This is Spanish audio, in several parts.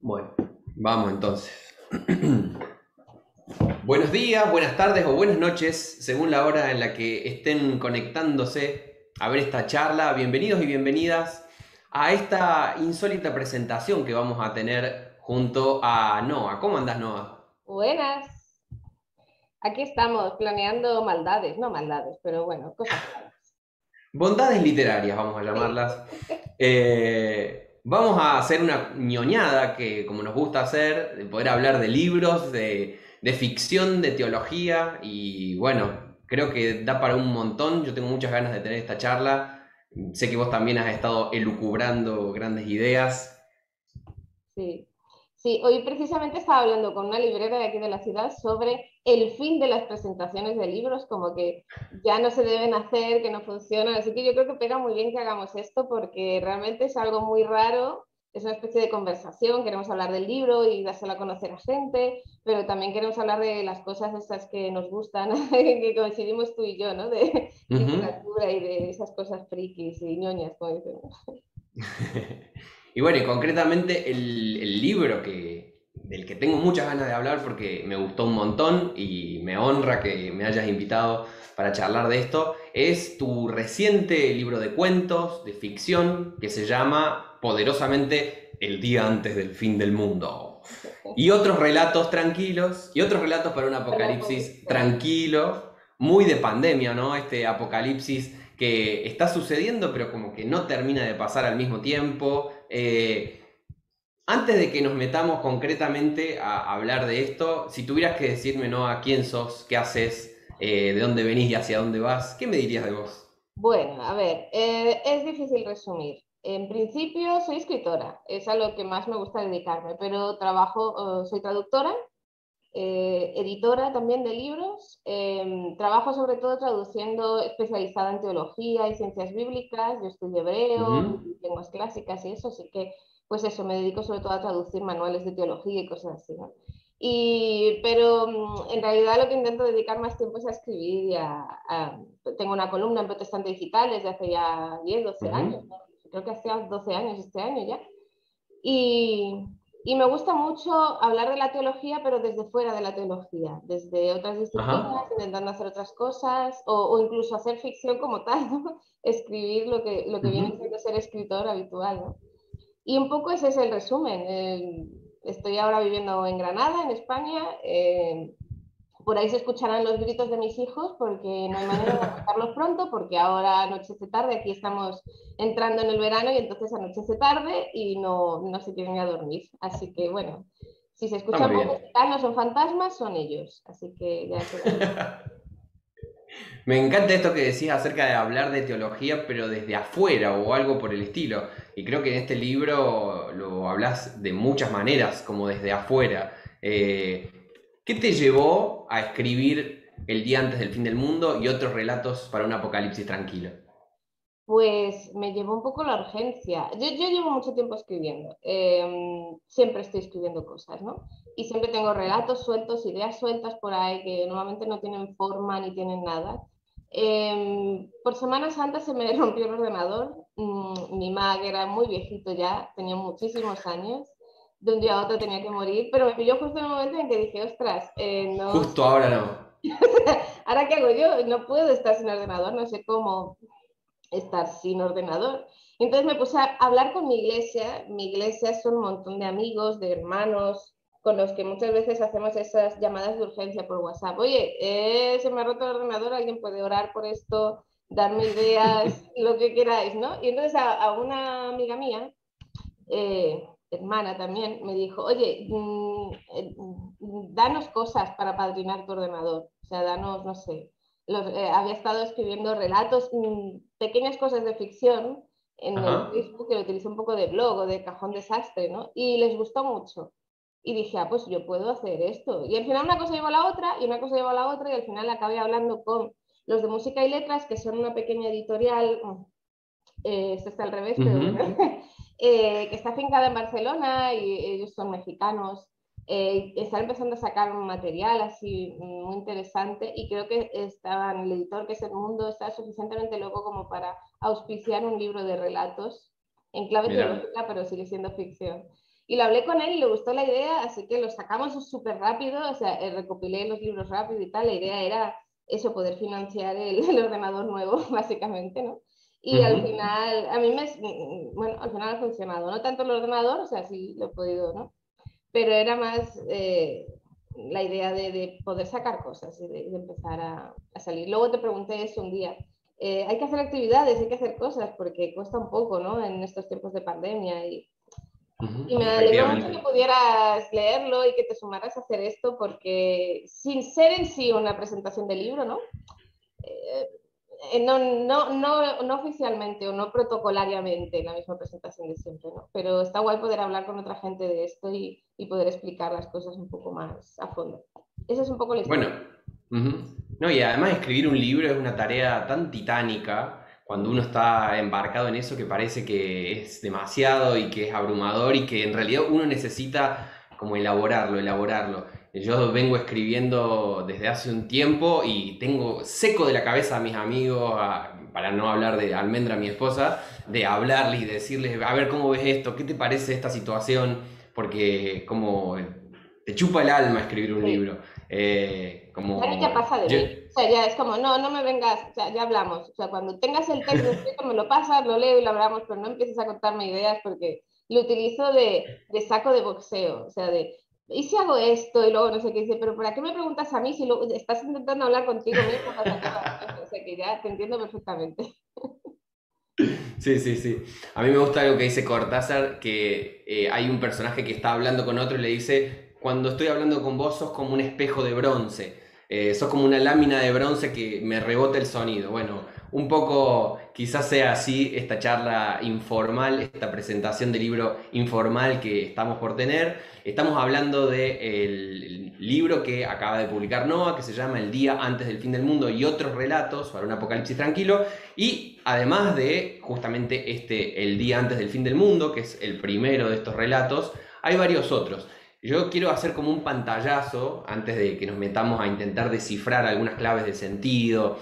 Bueno, vamos entonces. Buenos días, buenas tardes o buenas noches, según la hora en la que estén conectándose a ver esta charla. Bienvenidos y bienvenidas a esta insólita presentación que vamos a tener junto a Noah. ¿Cómo andás, Noah? Buenas, aquí estamos planeando maldades, no maldades, pero bueno, cosas raras. Bondades literarias, vamos a Sí. llamarlas. Vamos a hacer una ñoñada que, como nos gusta hacer, de poder hablar de libros, de ficción, de teología, y bueno, creo que da para un montón. Yo tengo muchas ganas de tener esta charla. Sé que vos también has estado elucubrando grandes ideas. Sí, sí, hoy precisamente estaba hablando con una librera de aquí de la ciudad sobre el fin de las presentaciones de libros, como que ya no se deben hacer, que no funcionan. Así que yo creo que pega muy bien que hagamos esto porque realmente es algo muy raro, es una especie de conversación, queremos hablar del libro y dárselo a conocer a gente, pero también queremos hablar de las cosas estas que nos gustan, que coincidimos tú y yo, ¿no? De Ujú. literatura y de esas cosas frikis y ñoñas, como dicen. Y bueno, y concretamente el libro del que tengo muchas ganas de hablar porque me gustó un montón y me honra que me hayas invitado para charlar de esto, es tu reciente libro de cuentos, de ficción, que se llama poderosamente El día antes del fin del mundo. Y otros relatos tranquilos, y otros relatos para un apocalipsis Apocalipsis. tranquilo, muy de pandemia, ¿no? Este apocalipsis que está sucediendo, pero como que no termina de pasar al mismo tiempo. Antes de que nos metamos concretamente a hablar de esto, si tuvieras que decirme, ¿no? A quién sos, qué haces, de dónde venís y hacia dónde vas, ¿qué me dirías de vos? Bueno, a ver, es difícil resumir. En principio soy escritora, es a lo que más me gusta dedicarme, pero trabajo, soy traductora, editora también de libros, trabajo sobre todo traduciendo, especializada en teología y ciencias bíblicas, yo estudio hebreo, Ujú. lenguas clásicas y eso, así que pues eso, me dedico sobre todo a traducir manuales de teología y cosas así, ¿no? Pero en realidad lo que intento dedicar más tiempo es a escribir tengo una columna en Protestante Digital desde hace ya 10, 12 años, Ujú. ¿no? Creo que hace 12 años este año ya. Y, y me gusta mucho hablar de la teología, pero desde fuera de la teología, desde otras disciplinas, Ajá. intentando hacer otras cosas, o incluso hacer ficción como tal, ¿no? Escribir lo que viene Ujú. siendo ser escritor habitual, ¿no? Y un poco ese es el resumen. Estoy ahora viviendo en Granada, en España. Por ahí se escucharán los gritos de mis hijos porque no hay manera de acostarlos pronto, porque ahora anochece tarde, aquí estamos entrando en el verano y entonces anochece tarde y no se quieren ir a dormir. Así que bueno, si se Está escuchan muy voces bien. y tal, no son fantasmas, son ellos. Así que ya queda dicho. Me encanta esto que decís acerca de hablar de teología, pero desde afuera o algo por el estilo. Y creo que en este libro lo hablas de muchas maneras, como desde afuera. Eh, ¿Qué te llevó a escribir El día antes del fin del mundo y otros relatos para un apocalipsis tranquilo? Pues me llevó un poco la urgencia. Yo llevo mucho tiempo escribiendo, siempre estoy escribiendo cosas, ¿no? Y siempre tengo relatos sueltos, ideas sueltas por ahí que normalmente no tienen forma ni tienen nada. Por Semana Santa se me rompió el ordenador. Mi Mac era muy viejito ya, tenía muchísimos años. De un día a otro tenía que morir, pero me pilló justo en el momento en que dije, ostras, no Justo sé, ahora no. ¿ahora qué hago yo? No puedo estar sin ordenador, no sé cómo estar sin ordenador. Entonces me puse a hablar con mi iglesia. Mi iglesia son un montón de amigos, de hermanos, con los que muchas veces hacemos esas llamadas de urgencia por WhatsApp. Oye, se me ha roto el ordenador, alguien puede orar por esto, darme ideas, lo que queráis, ¿no? Y entonces a una amiga mía, hermana también, me dijo, oye, danos cosas para padrinar tu ordenador. O sea, danos, no sé, había estado escribiendo relatos, pequeñas cosas de ficción en el Ajá. Facebook, que lo utilicé un poco de blog o de cajón desastre, ¿no? Y les gustó mucho. Y dije, ah, pues yo puedo hacer esto. Y al final una cosa llevó a la otra y una cosa llevó a la otra y al final acabé hablando con los de Música y Letras, que son una pequeña editorial, esto está al revés, pero bueno, Ujú. que está afincada en Barcelona y ellos son mexicanos. Están empezando a sacar un material así muy interesante y creo que el editor, que es El Mundo, está suficientemente loco como para auspiciar un libro de relatos en clave Mirá. teológica, pero sigue siendo ficción. Y lo hablé con él y le gustó la idea, así que lo sacamos súper rápido, o sea, recopilé los libros rápido y tal. La idea era eso, poder financiar el ordenador nuevo, básicamente, ¿no? Y al Ujú. final, a mí bueno, al final ha funcionado, no tanto el ordenador, o sea, sí lo he podido, ¿no? Pero era más la idea de poder sacar cosas y de empezar a salir. Luego te pregunté eso un día. Hay que hacer actividades, hay que hacer cosas, porque cuesta un poco, ¿no? En estos tiempos de pandemia. Y me alegró mucho que Efectivamente. pudieras leerlo y que te sumaras a hacer esto, porque sin ser en sí una presentación de libro, ¿no? Eh, no oficialmente o no protocolariamente la misma presentación de siempre, ¿no? Pero está guay poder hablar con otra gente de esto y poder explicar las cosas un poco más a fondo. Esa es un poco la Bueno, historia. ujú. No, y además escribir un libro es una tarea tan titánica cuando uno está embarcado en eso que parece que es demasiado y que es abrumador y que en realidad uno necesita como elaborarlo, elaborarlo. Yo vengo escribiendo desde hace un tiempo y tengo seco de la cabeza a mis amigos, para no hablar de Almendra, mi esposa, de hablarles y decirles, a ver cómo ves esto, qué te parece esta situación, porque como te chupa el alma escribir un Sí. libro. Ya ni te Como pasa de yo, mí. O sea, ya es como, no me vengas, o sea, ya hablamos. O sea, cuando tengas el texto escrito, me lo pasas, lo leo y lo hablamos, pero no empieces a contarme ideas porque lo utilizo de saco de boxeo. O sea, ¿y si hago esto? Y luego no sé qué dice, pero ¿para qué me preguntas a mí si luego estás intentando hablar contigo mismo para sacar las cosas? O sea, que ya te entiendo perfectamente. sí, sí, sí. A mí me gusta algo que dice Cortázar, que hay un personaje que está hablando con otro y le dice, cuando estoy hablando con vos sos como un espejo de bronce, sos como una lámina de bronce que me rebota el sonido. Bueno, un poco quizás sea así esta charla informal, esta presentación de libro informal que estamos por tener. Estamos hablando del libro que acaba de publicar Noah, que se llama El día antes del fin del mundo y otros relatos para un apocalipsis tranquilo. Y además de justamente El día antes del fin del mundo, que es el primero de estos relatos, hay varios otros. Yo quiero hacer como un pantallazo antes de que nos metamos a intentar descifrar algunas claves de sentido,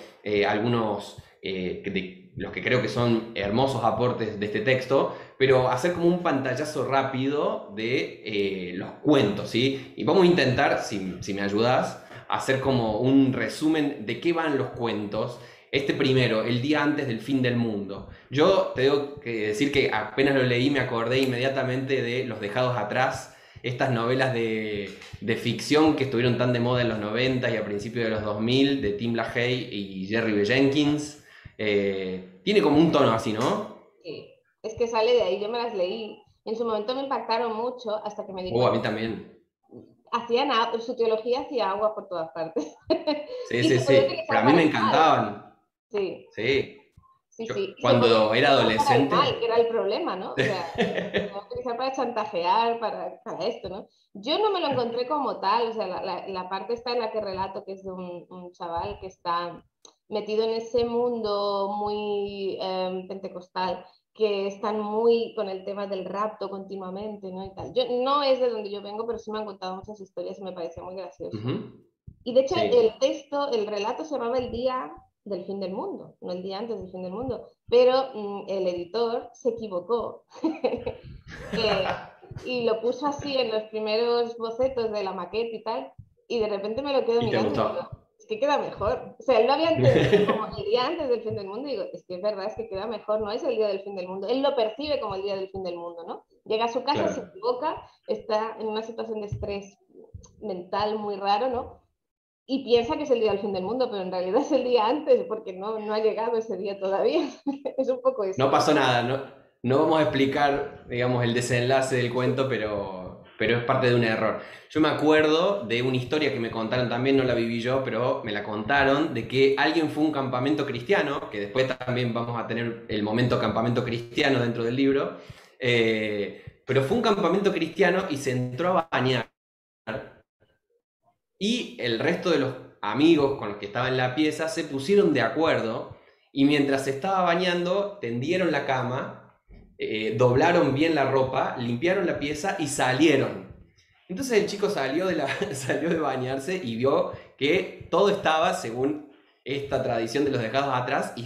algunos de los que creo que son hermosos aportes de este texto, pero hacer como un pantallazo rápido de los cuentos, ¿sí? Y vamos a intentar, si me ayudas, hacer como un resumen de qué van los cuentos. Este primero, El día antes del fin del mundo. Yo tengo que decir que apenas lo leí me acordé inmediatamente de Los dejados atrás, estas novelas de ficción que estuvieron tan de moda en los 90 y a principios de los 2000 de Tim LaHaye y Jerry B. Jenkins. Tiene como un tono así, ¿no? Sí. Es que sale de ahí, yo me las leí. En su momento me impactaron mucho hasta que me di A cuenta mí también. su teología hacía agua por todas partes. Sí, Y sí, se podía sí. Pero utilizar a mí para me el mal. encantaban. Sí, Sí. sí, Yo, sí. Y se podía cuando era utilizar para el mal, que adolescente. era el problema, ¿no? O sea, se podía utilizar para chantajear, para esto, ¿no? Yo no me lo encontré como tal, o sea, la parte está en la que relato, que es de un chaval que está metido en ese mundo muy pentecostal, que están muy con el tema del rapto continuamente, ¿no? Y tal. Yo, no es de donde yo vengo, pero sí me han contado muchas historias y me parecía muy gracioso. Ujú. Y de hecho, Sí. el texto, el relato se llamaba El día del fin del mundo, no el día antes del fin del mundo, pero el editor se equivocó y lo puso así en los primeros bocetos de la maqueta y tal, y de repente me lo quedo ¿Y te mirando y digo, gustó? es que queda mejor. O sea, él lo había entendido como el día antes del fin del mundo y digo, es que es verdad, es que queda mejor, no es el día del fin del mundo. Él lo percibe como el día del fin del mundo, ¿no? Llega a su casa, se Claro. equivoca, está en una situación de estrés mental muy raro, ¿no? Y piensa que es el día del fin del mundo, pero en realidad es el día antes, porque no ha llegado ese día todavía. Es un poco No eso. pasó nada, no, no vamos a explicar, digamos, el desenlace del cuento, pero es parte de un error. Yo me acuerdo de una historia que me contaron también, no la viví yo, pero me la contaron, de que alguien fue a un campamento cristiano, que después también vamos a tener el momento campamento cristiano dentro del libro, pero fue un campamento cristiano y se entró a bañar y el resto de los amigos con los que estaba en la pieza se pusieron de acuerdo y mientras se estaba bañando tendieron la cama, doblaron bien la ropa, limpiaron la pieza y salieron. Entonces el chico salió de bañarse y vio que todo estaba según esta tradición de los dejados atrás y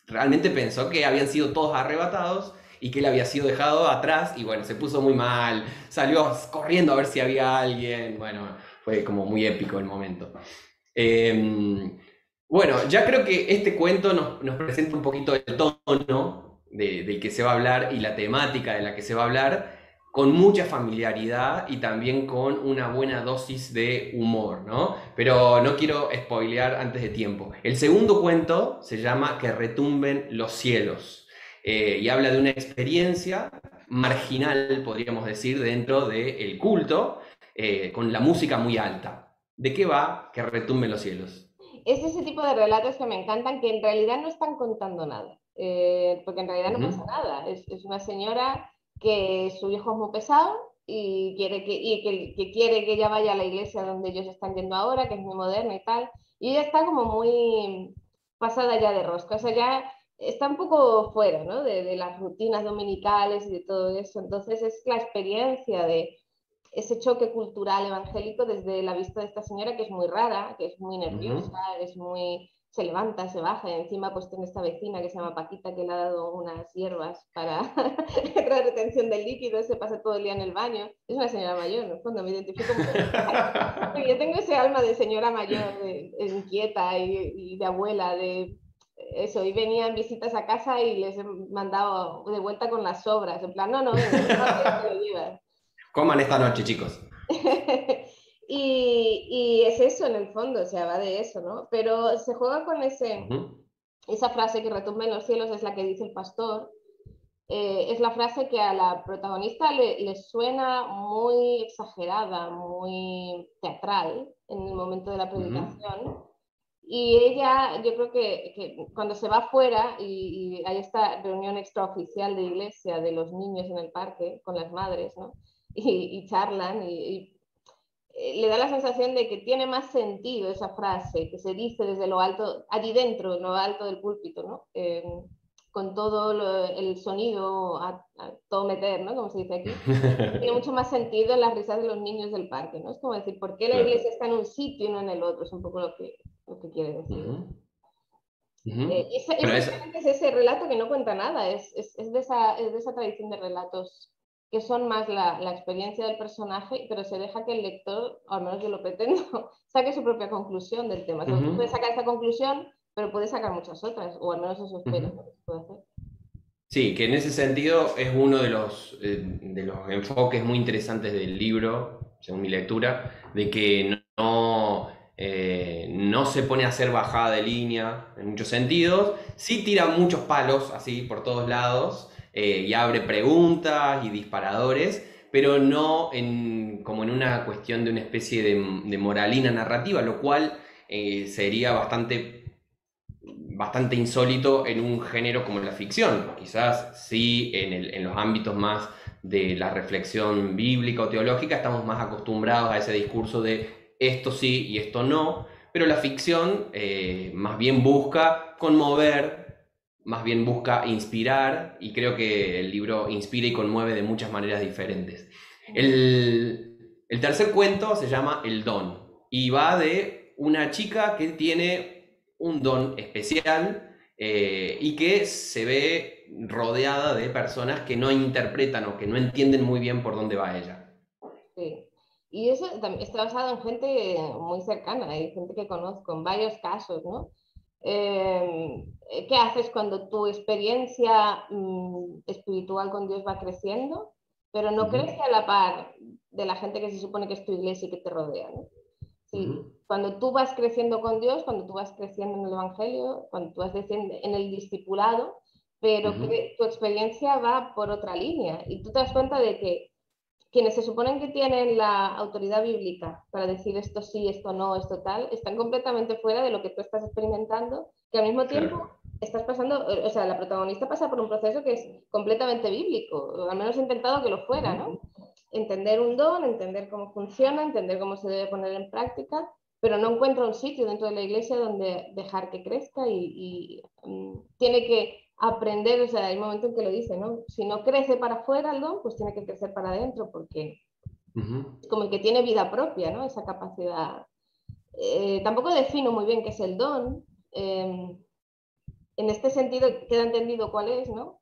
realmente pensó que habían sido todos arrebatados y que él había sido dejado atrás y bueno, se puso muy mal, salió corriendo a ver si había alguien, bueno, fue como muy épico el momento. Eh, bueno, ya creo que este cuento nos presenta un poquito el tono del que se va a hablar y la temática de la que se va a hablar, con mucha familiaridad y también con una buena dosis de humor, ¿no? Pero no quiero spoilear antes de tiempo. El segundo cuento se llama Que retumben los cielos y habla de una experiencia marginal, podríamos decir, dentro del culto, con la música muy alta. ¿De qué va Que retumben los cielos? Es ese tipo de relatos que me encantan, que en realidad no están contando nada, porque en realidad no Ujú, pasa nada. Es una señora que su hijo es muy pesado y que quiere que ella vaya a la iglesia donde ellos están yendo ahora, que es muy moderna y tal, y ella está como muy pasada ya de rosca, o sea, ya está un poco fuera, ¿no? De las rutinas dominicales y de todo eso. Entonces es la experiencia de ese choque cultural evangélico desde la vista de esta señora, que es muy rara, que es muy nerviosa, ujú. se levanta, se baja, y encima pues tiene esta vecina que se llama Paquita, que le ha dado unas hierbas para la retención del líquido, se pasa todo el día en el baño. Es una señora mayor, en el fondo me identifico mucho. Yo tengo ese alma de señora mayor, inquieta y de abuela, de eso, y venían visitas a casa y les he mandado de vuelta con las sobras, en plan, no, no, venga, te lo llevas. Coman esta noche, chicos. Y es eso en el fondo, o sea, va de eso, ¿no? Pero se juega con Ujú, esa frase que retumba en los cielos, es la que dice el pastor, es la frase que a la protagonista le suena muy exagerada, muy teatral en el momento de la ujú. predicación. Y ella, yo creo que cuando se va afuera y hay esta reunión extraoficial de iglesia de los niños en el parque con las madres, ¿no? Y charlan le da la sensación de que tiene más sentido esa frase que se dice desde lo alto, allí dentro, en lo alto del púlpito, ¿no? Con todo el sonido a todo meter, ¿no? Como se dice aquí. Tiene mucho más sentido en las risas de los niños del parque, ¿no? Es como decir, ¿por qué la Claro. iglesia está en un sitio y no en el otro? Es un poco lo que quiere decir. Ujú, ujú. Y Bueno, simplemente es ese relato que no cuenta nada, es de esa tradición de relatos que son más la experiencia del personaje, pero se deja que el lector, o al menos yo lo pretendo, saque su propia conclusión del tema. O sea, tú puedes ujú, sacar esa conclusión, pero puedes sacar muchas otras, o al menos eso espero, ¿no? ujú. Que se puede hacer. Sí, que en ese sentido es uno de los enfoques muy interesantes del libro, según mi lectura, de que no se pone a hacer bajada de línea en muchos sentidos, sí tira muchos palos así por todos lados y abre preguntas y disparadores, pero no como en una cuestión de una especie de moralina narrativa, lo cual sería bastante insólito en un género como la ficción. Quizás sí en los ámbitos más de la reflexión bíblica o teológica estamos más acostumbrados a ese discurso de esto sí y esto no, pero la ficción más bien busca conmover, más bien busca inspirar y creo que el libro inspira y conmueve de muchas maneras diferentes. El tercer cuento se llama El Don y va de una chica que tiene un don especial y que se ve rodeada de personas que no interpretan o que no entienden muy bien por dónde va ella. Sí. Y eso también está basado en gente muy cercana, hay gente que conozco en varios casos, ¿no? ¿Qué haces cuando tu experiencia espiritual con Dios va creciendo, pero no Ujú, crece a la par de la gente que se supone que es tu iglesia y que te rodea, ¿no? Sí, ujú, cuando tú vas creciendo con Dios, cuando tú vas creciendo en el Evangelio, cuando tú vas creciendo en el discipulado, pero ujú, que tu experiencia va por otra línea y tú te das cuenta de que quienes se suponen que tienen la autoridad bíblica para decir esto sí, esto no, esto tal, están completamente fuera de lo que tú estás experimentando, que al mismo tiempo claro. estás pasando, o sea, la protagonista pasa por un proceso que es completamente bíblico, o al menos he intentado que lo fuera, Ujú, ¿no? Entender un don, entender cómo funciona, entender cómo se debe poner en práctica, pero no encuentra un sitio dentro de la iglesia donde dejar que crezca tiene que aprender, o sea, hay momentos en que lo dice, ¿no? Si no crece para afuera el don, pues tiene que crecer para adentro, porque ujú. es como el que tiene vida propia, ¿no? Esa capacidad. Tampoco defino muy bien qué es el don. En este sentido queda entendido cuál es, ¿no?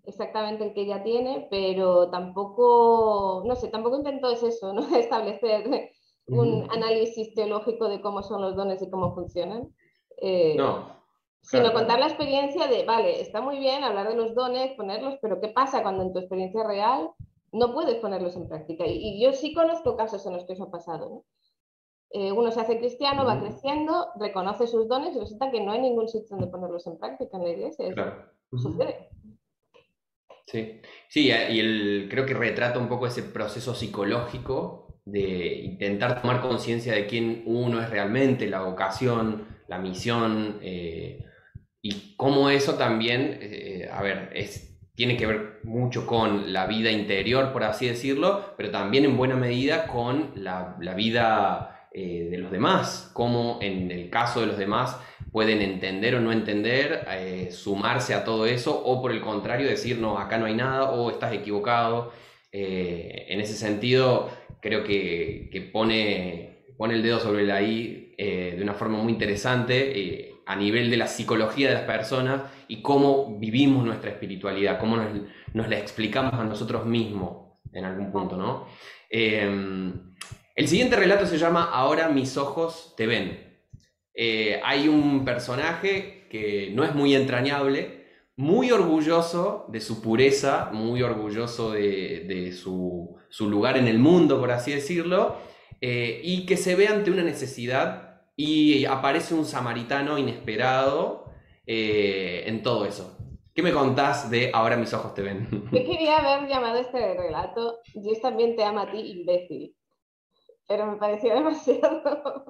exactamente el que ella tiene, pero tampoco, no sé, tampoco intento es eso, ¿no? Establecer un Ujú. análisis teológico de cómo son los dones y cómo funcionan. Eh, No, Sino claro. contar la experiencia de, vale, está muy bien hablar de los dones, ponerlos, pero ¿qué pasa cuando en tu experiencia real no puedes ponerlos en práctica? Y yo sí conozco casos en los que eso ha pasado, ¿no? Uno se hace cristiano, va Ujú. creciendo, reconoce sus dones y resulta que no hay ningún sitio donde ponerlos en práctica en la iglesia. Eso Claro. Ujú. sucede. Sí, sí, y creo que retrata un poco ese proceso psicológico de intentar tomar conciencia de quién uno es realmente, la vocación, la misión, y cómo eso también, a ver, tiene que ver mucho con la vida interior, por así decirlo, pero también en buena medida con la vida de los demás, cómo en el caso de los demás pueden entender o no entender, sumarse a todo eso, o por el contrario decir, no, acá no hay nada, o estás equivocado. En ese sentido, creo que pone el dedo sobre la I de una forma muy interesante a nivel de la psicología de las personas y cómo vivimos nuestra espiritualidad, cómo nos la explicamos a nosotros mismos en algún punto, ¿no? El siguiente relato se llama Ahora mis ojos te ven. Hay un personaje que no es muy entrañable, muy orgulloso de su pureza, muy orgulloso de su lugar en el mundo, por así decirlo, y que se ve ante una necesidad y aparece un samaritano inesperado en todo eso. ¿Qué me contás de Ahora mis ojos te Yo ven? quería haber llamado este relato Dios también te ama a ti, imbécil, pero me parecía demasiado.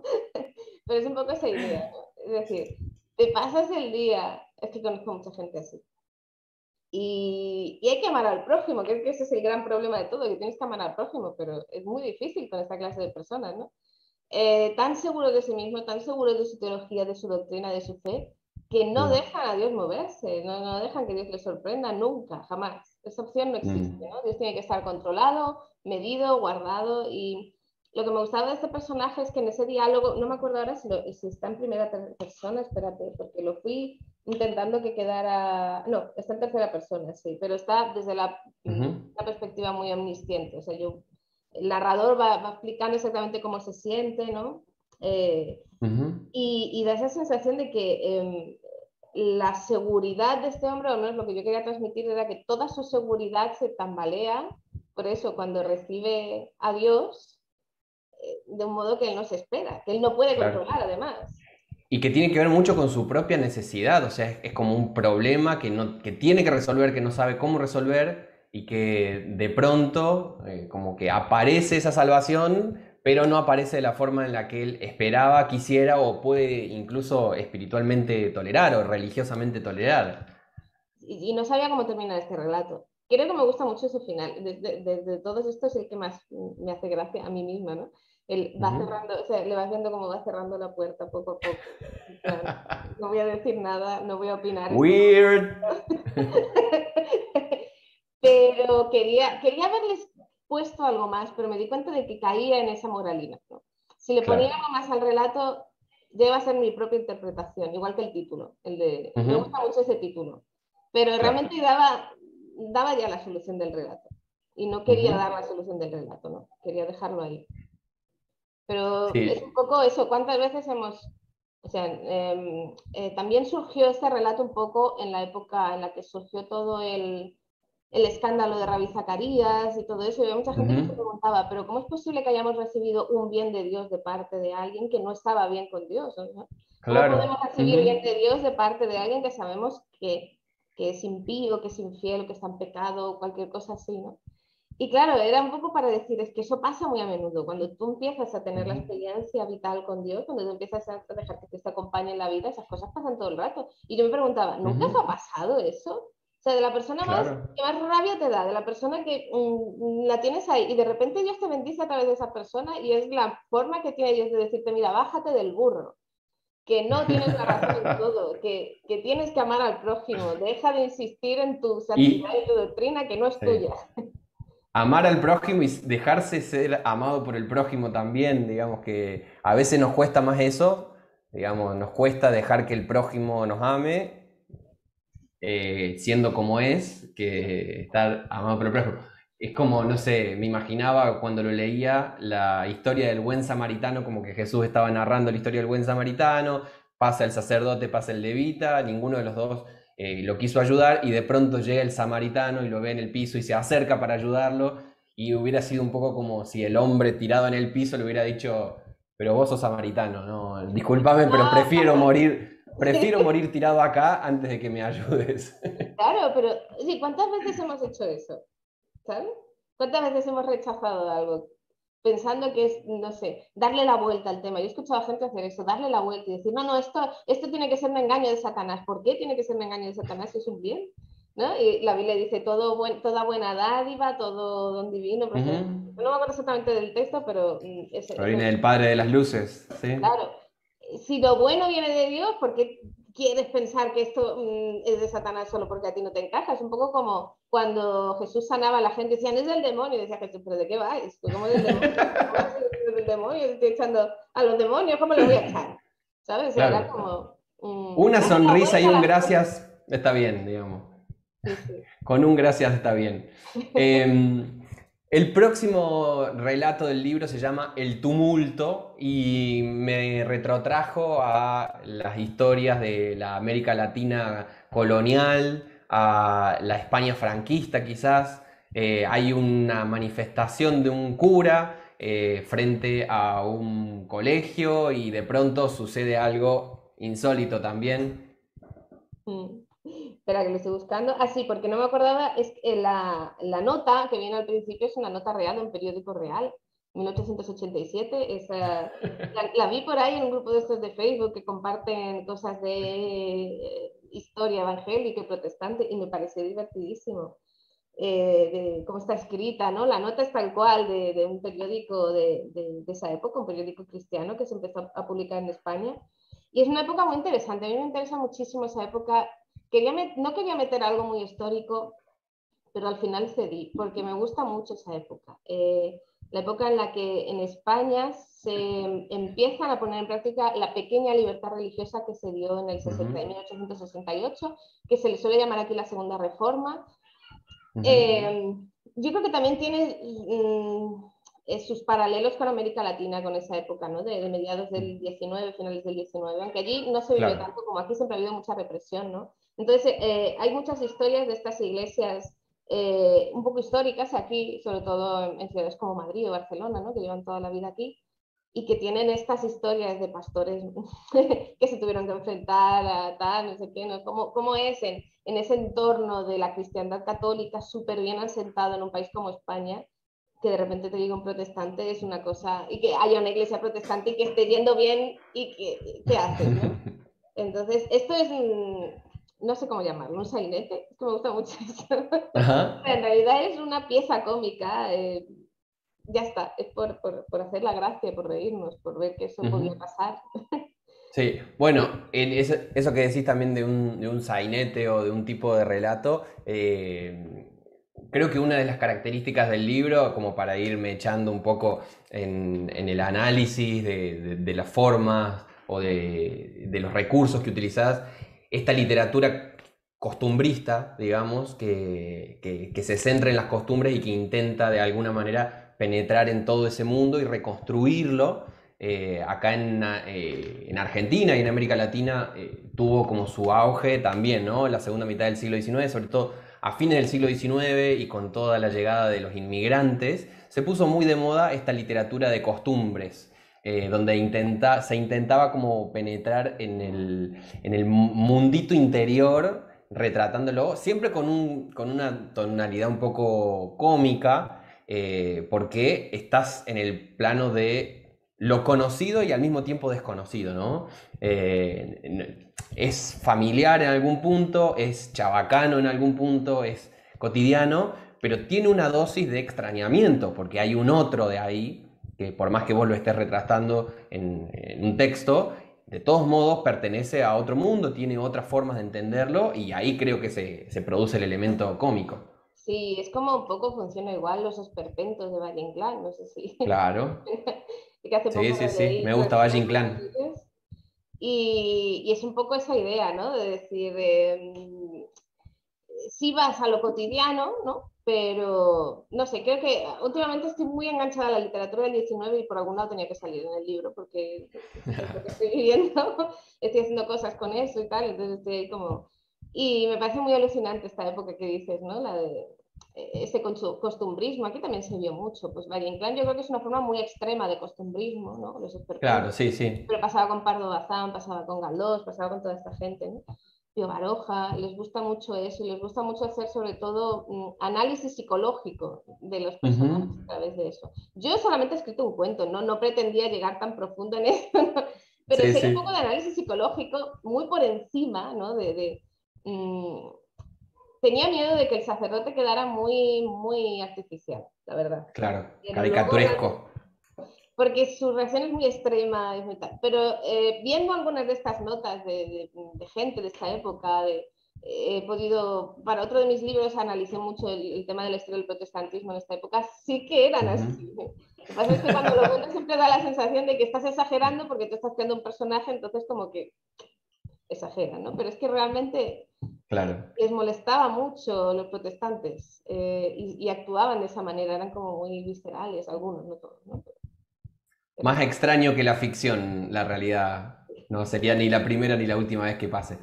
Pero es un poco esa idea, ¿no? Es decir, te pasas el día, es que conozco mucha gente así. Y hay que amar al prójimo, creo que ese es el gran problema de todo, que tienes que amar al prójimo, pero es muy difícil con esta clase de personas, ¿no? Tan seguros de sí mismo, tan seguros de su teología, de su doctrina, de su fe, que no Mm, dejan a Dios moverse, no dejan que Dios les sorprenda nunca, jamás. Esa opción no existe, mm, ¿no? Dios tiene que estar controlado, medido, guardado. Y lo que me gustaba de este personaje es que en ese diálogo, no me acuerdo ahora si está en primera persona, espérate, porque lo fui intentando que quedara. No, está en tercera persona, sí, pero está desde ujú, una perspectiva muy omnisciente. O sea, el narrador va explicando exactamente cómo se siente, ¿no? Eh, ujú. y da esa sensación de que la seguridad de este hombre, o no es lo que yo quería transmitir, era que toda su seguridad se tambalea, por eso cuando recibe a Dios, de un modo que él no se espera, que él no puede Claro. controlar además. Y que tiene que ver mucho con su propia necesidad, o sea, es como un problema que tiene que resolver, que no sabe cómo resolver y que de pronto como que aparece esa salvación, pero no aparece de la forma en la que él esperaba, quisiera o puede incluso espiritualmente tolerar o religiosamente tolerar. Y no sabía cómo terminar este relato. Creo que me gusta mucho su final. De todos estos, el que más me hace gracia a mí misma, ¿no? Él va Ujú. cerrando, o sea, le vas viendo cómo va cerrando la puerta poco a poco. En plan, no voy a decir nada, no voy a opinar. Esto Weird. pero quería haberles puesto algo más, pero me di cuenta de que caía en esa moralina, ¿no? Si le ponía Claro. algo más al relato, debe ser mi propia interpretación, igual que el título. Me Ujú. gusta mucho ese título, pero Claro. realmente daba ya la solución del relato. Y no quería Ujú. dar la solución del relato, ¿no? Quería dejarlo ahí. Pero es un Sí. poco eso, ¿cuántas veces o sea, también surgió este relato un poco en la época en la que surgió todo el escándalo de Rabí Zacarías y todo eso, y había mucha gente que se Ujú. preguntaba, pero ¿cómo es posible que hayamos recibido un bien de Dios de parte de alguien que no estaba bien con Dios? ¿No? ¿Cómo podemos Claro. recibir bien Ujú. de Dios de parte de alguien que sabemos que es impío, que es infiel, que está en pecado, cualquier cosa así, ¿no? Y claro, era un poco para decir, es que eso pasa muy a menudo, cuando tú empiezas a tener la Ujú. experiencia vital con Dios, cuando tú empiezas a dejar que te acompañe en la vida, esas cosas pasan todo el rato. Y yo me preguntaba, ¿nunca os ha Ujú. pasado eso? O sea, de la persona Claro. que más rabia te da, de la persona que la tienes ahí y de repente Dios te bendice a través de esa persona y es la forma que tiene Dios de decirte, mira, bájate del burro, que no tienes la razón en todo, que tienes que amar al prójimo, deja de insistir en tu santidad Y y tu doctrina que no es sí. tuya. Amar al prójimo y dejarse ser amado por el prójimo también, digamos que a veces nos cuesta más eso, digamos, nos cuesta dejar que el prójimo nos ame siendo como es, que está amado por el prójimo. Es como, no sé, me imaginaba cuando lo leía la historia del buen samaritano, como que Jesús estaba narrando la historia del buen samaritano, pasa el sacerdote, pasa el levita, ninguno de los dos lo quiso ayudar y de pronto llega el samaritano y lo ve en el piso y se acerca para ayudarlo y hubiera sido un poco como si el hombre tirado en el piso le hubiera dicho, pero vos sos samaritano, no, discúlpame, pero prefiero morir tirado acá antes de que me ayudes. Claro, pero sí, ¿cuántas veces hemos hecho eso? ¿Sabes? ¿Cuántas veces hemos rechazado algo pensando que es, no sé, darle la vuelta al tema? Yo he escuchado a gente hacer eso, darle la vuelta y decir, no, no, esto tiene que ser un engaño de Satanás. ¿Por qué tiene que ser un engaño de Satanás si es un bien? ¿No? Y la Biblia dice, toda buena dádiva, todo don divino, procede. Ujú. No me acuerdo exactamente del texto, pero Proviene del Padre de las Luces, ¿sí? claro, si lo bueno viene de Dios, ¿por qué quieres pensar que esto es de Satanás solo porque a ti no te encaja? Es un poco como cuando Jesús sanaba a la gente, decían, es del demonio, y decía Jesús, ¿pero de qué vais? Pues, ¿cómo del demonio? ¿Cómo vas a decir del demonio? Estoy echando a los demonios, ¿cómo los voy a echar? ¿Sabes? O sea, era Claro. como, Una dale la sonrisa y vuelta a un las cosas. gracias está bien, digamos. Sí, sí. Con un gracias está bien. Eh, el próximo relato del libro se llama El tumulto y me retrotrajo a las historias de la América Latina colonial, a la España franquista quizás. Hay una manifestación de un cura frente a un colegio y de pronto sucede algo insólito también. Mm. Espera, que lo estoy buscando. Ah, sí, porque no me acordaba, es que la nota que viene al principio es una nota real de un periódico real, 1887. La vi por ahí en un grupo de estos de Facebook que comparten cosas de historia evangélica y protestante y me pareció divertidísimo. De cómo está escrita, ¿no? La nota es tal cual de un periódico de esa época, un periódico cristiano que se empezó a publicar en España. Y es una época muy interesante, a mí me interesa muchísimo esa época. No quería meter algo muy histórico, pero al final cedí, porque me gusta mucho esa época. La época en la que en España se empiezan a poner en práctica la pequeña libertad religiosa que se dio en el Ujú, 1868, que se le suele llamar aquí la Segunda Reforma. ujú. Eh, yo creo que también tiene sus paralelos con América Latina, con esa época, ¿no? De mediados del 19, finales del 19, aunque allí no se vivió Claro. tanto como aquí, siempre ha habido mucha represión, ¿no? Entonces, hay muchas historias de estas iglesias un poco históricas aquí, sobre todo en ciudades como Madrid o Barcelona, ¿no? Que llevan toda la vida aquí y que tienen estas historias de pastores que se tuvieron que enfrentar a tal, no sé qué, ¿no? ¿Cómo es en ese entorno de la cristiandad católica súper bien asentado en un país como España, que de repente te diga un protestante es una cosa, y que haya una iglesia protestante y que esté yendo bien y que, ¿qué haces, no? Entonces, esto es, no sé cómo llamarlo, un sainete, es que me gusta mucho eso. Ajá. En realidad es una pieza cómica, ya está, es por hacer la gracia, por reírnos, por ver que eso podía Ujú. pasar. Sí, bueno, eso que decís también de un sainete o de un tipo de relato, creo que una de las características del libro, como para irme echando un poco en el análisis de las formas o de los recursos que utilizás, esta literatura costumbrista, digamos, que se centra en las costumbres y que intenta de alguna manera penetrar en todo ese mundo y reconstruirlo acá en Argentina y en América Latina tuvo como su auge también, ¿no? La segunda mitad del siglo XIX, sobre todo a fines del siglo XIX y con toda la llegada de los inmigrantes, se puso muy de moda esta literatura de costumbres, donde se intentaba como penetrar en el mundito interior, retratándolo, siempre con una tonalidad un poco cómica, porque estás en el plano de lo conocido y al mismo tiempo desconocido, ¿no? Es familiar en algún punto, es chabacano en algún punto, es cotidiano, pero tiene una dosis de extrañamiento, porque hay un otro de ahí, que por más que vos lo estés retratando en un texto, de todos modos pertenece a otro mundo, tiene otras formas de entenderlo, y ahí creo que se produce el elemento cómico. Sí, es como un poco funciona igual los esperpentos de Valle Inclán, no sé si. Claro. Que hace Sí, poco sí, sí. Me gusta releí Valle algunos Inclán. vídeos y es un poco esa idea, ¿no? De decir, sí vas a lo cotidiano, ¿no? Pero, no sé, creo que últimamente estoy muy enganchada a la literatura del 19 y por algún lado tenía que salir en el libro porque es lo que estoy viviendo, estoy haciendo cosas con eso y tal, entonces estoy ahí como... Y me parece muy alucinante esta época que dices, ¿no? La de ese costumbrismo, aquí también se vio mucho, pues Valle Inclán yo creo que es una forma muy extrema de costumbrismo, ¿no? Los esperpentos, Claro, sí, sí. pero pasaba con Pardo Bazán, pasaba con Galdós, pasaba con toda esta gente, ¿no? Pío Baroja, les gusta mucho eso y les gusta mucho hacer sobre todo análisis psicológico de los personajes Ujú. a través de eso. Yo solamente he escrito un cuento, no pretendía llegar tan profundo en eso, ¿no? Pero Sí, sí hay un poco sí, de análisis psicológico muy por encima, ¿no? Tenía miedo de que el sacerdote quedara muy artificial, la verdad. claro, Pero luego realmente, caricaturesco. porque su reacción es muy extrema, es muy tal. Pero viendo algunas de estas notas de gente de esta época, he podido, para otro de mis libros analicé mucho el tema de la historia del protestantismo en esta época, sí que eran Ujú. así. Lo que pasa es que cuando lo cuentas siempre da la sensación de que estás exagerando porque tú estás creando un personaje, entonces como que exageran, ¿no? Pero es que realmente Claro. les molestaba mucho los protestantes y actuaban de esa manera, eran como muy viscerales, algunos, no todos, ¿no? Pero Más sí. extraño que la ficción, la realidad. No sería ni la primera ni la última vez que pase.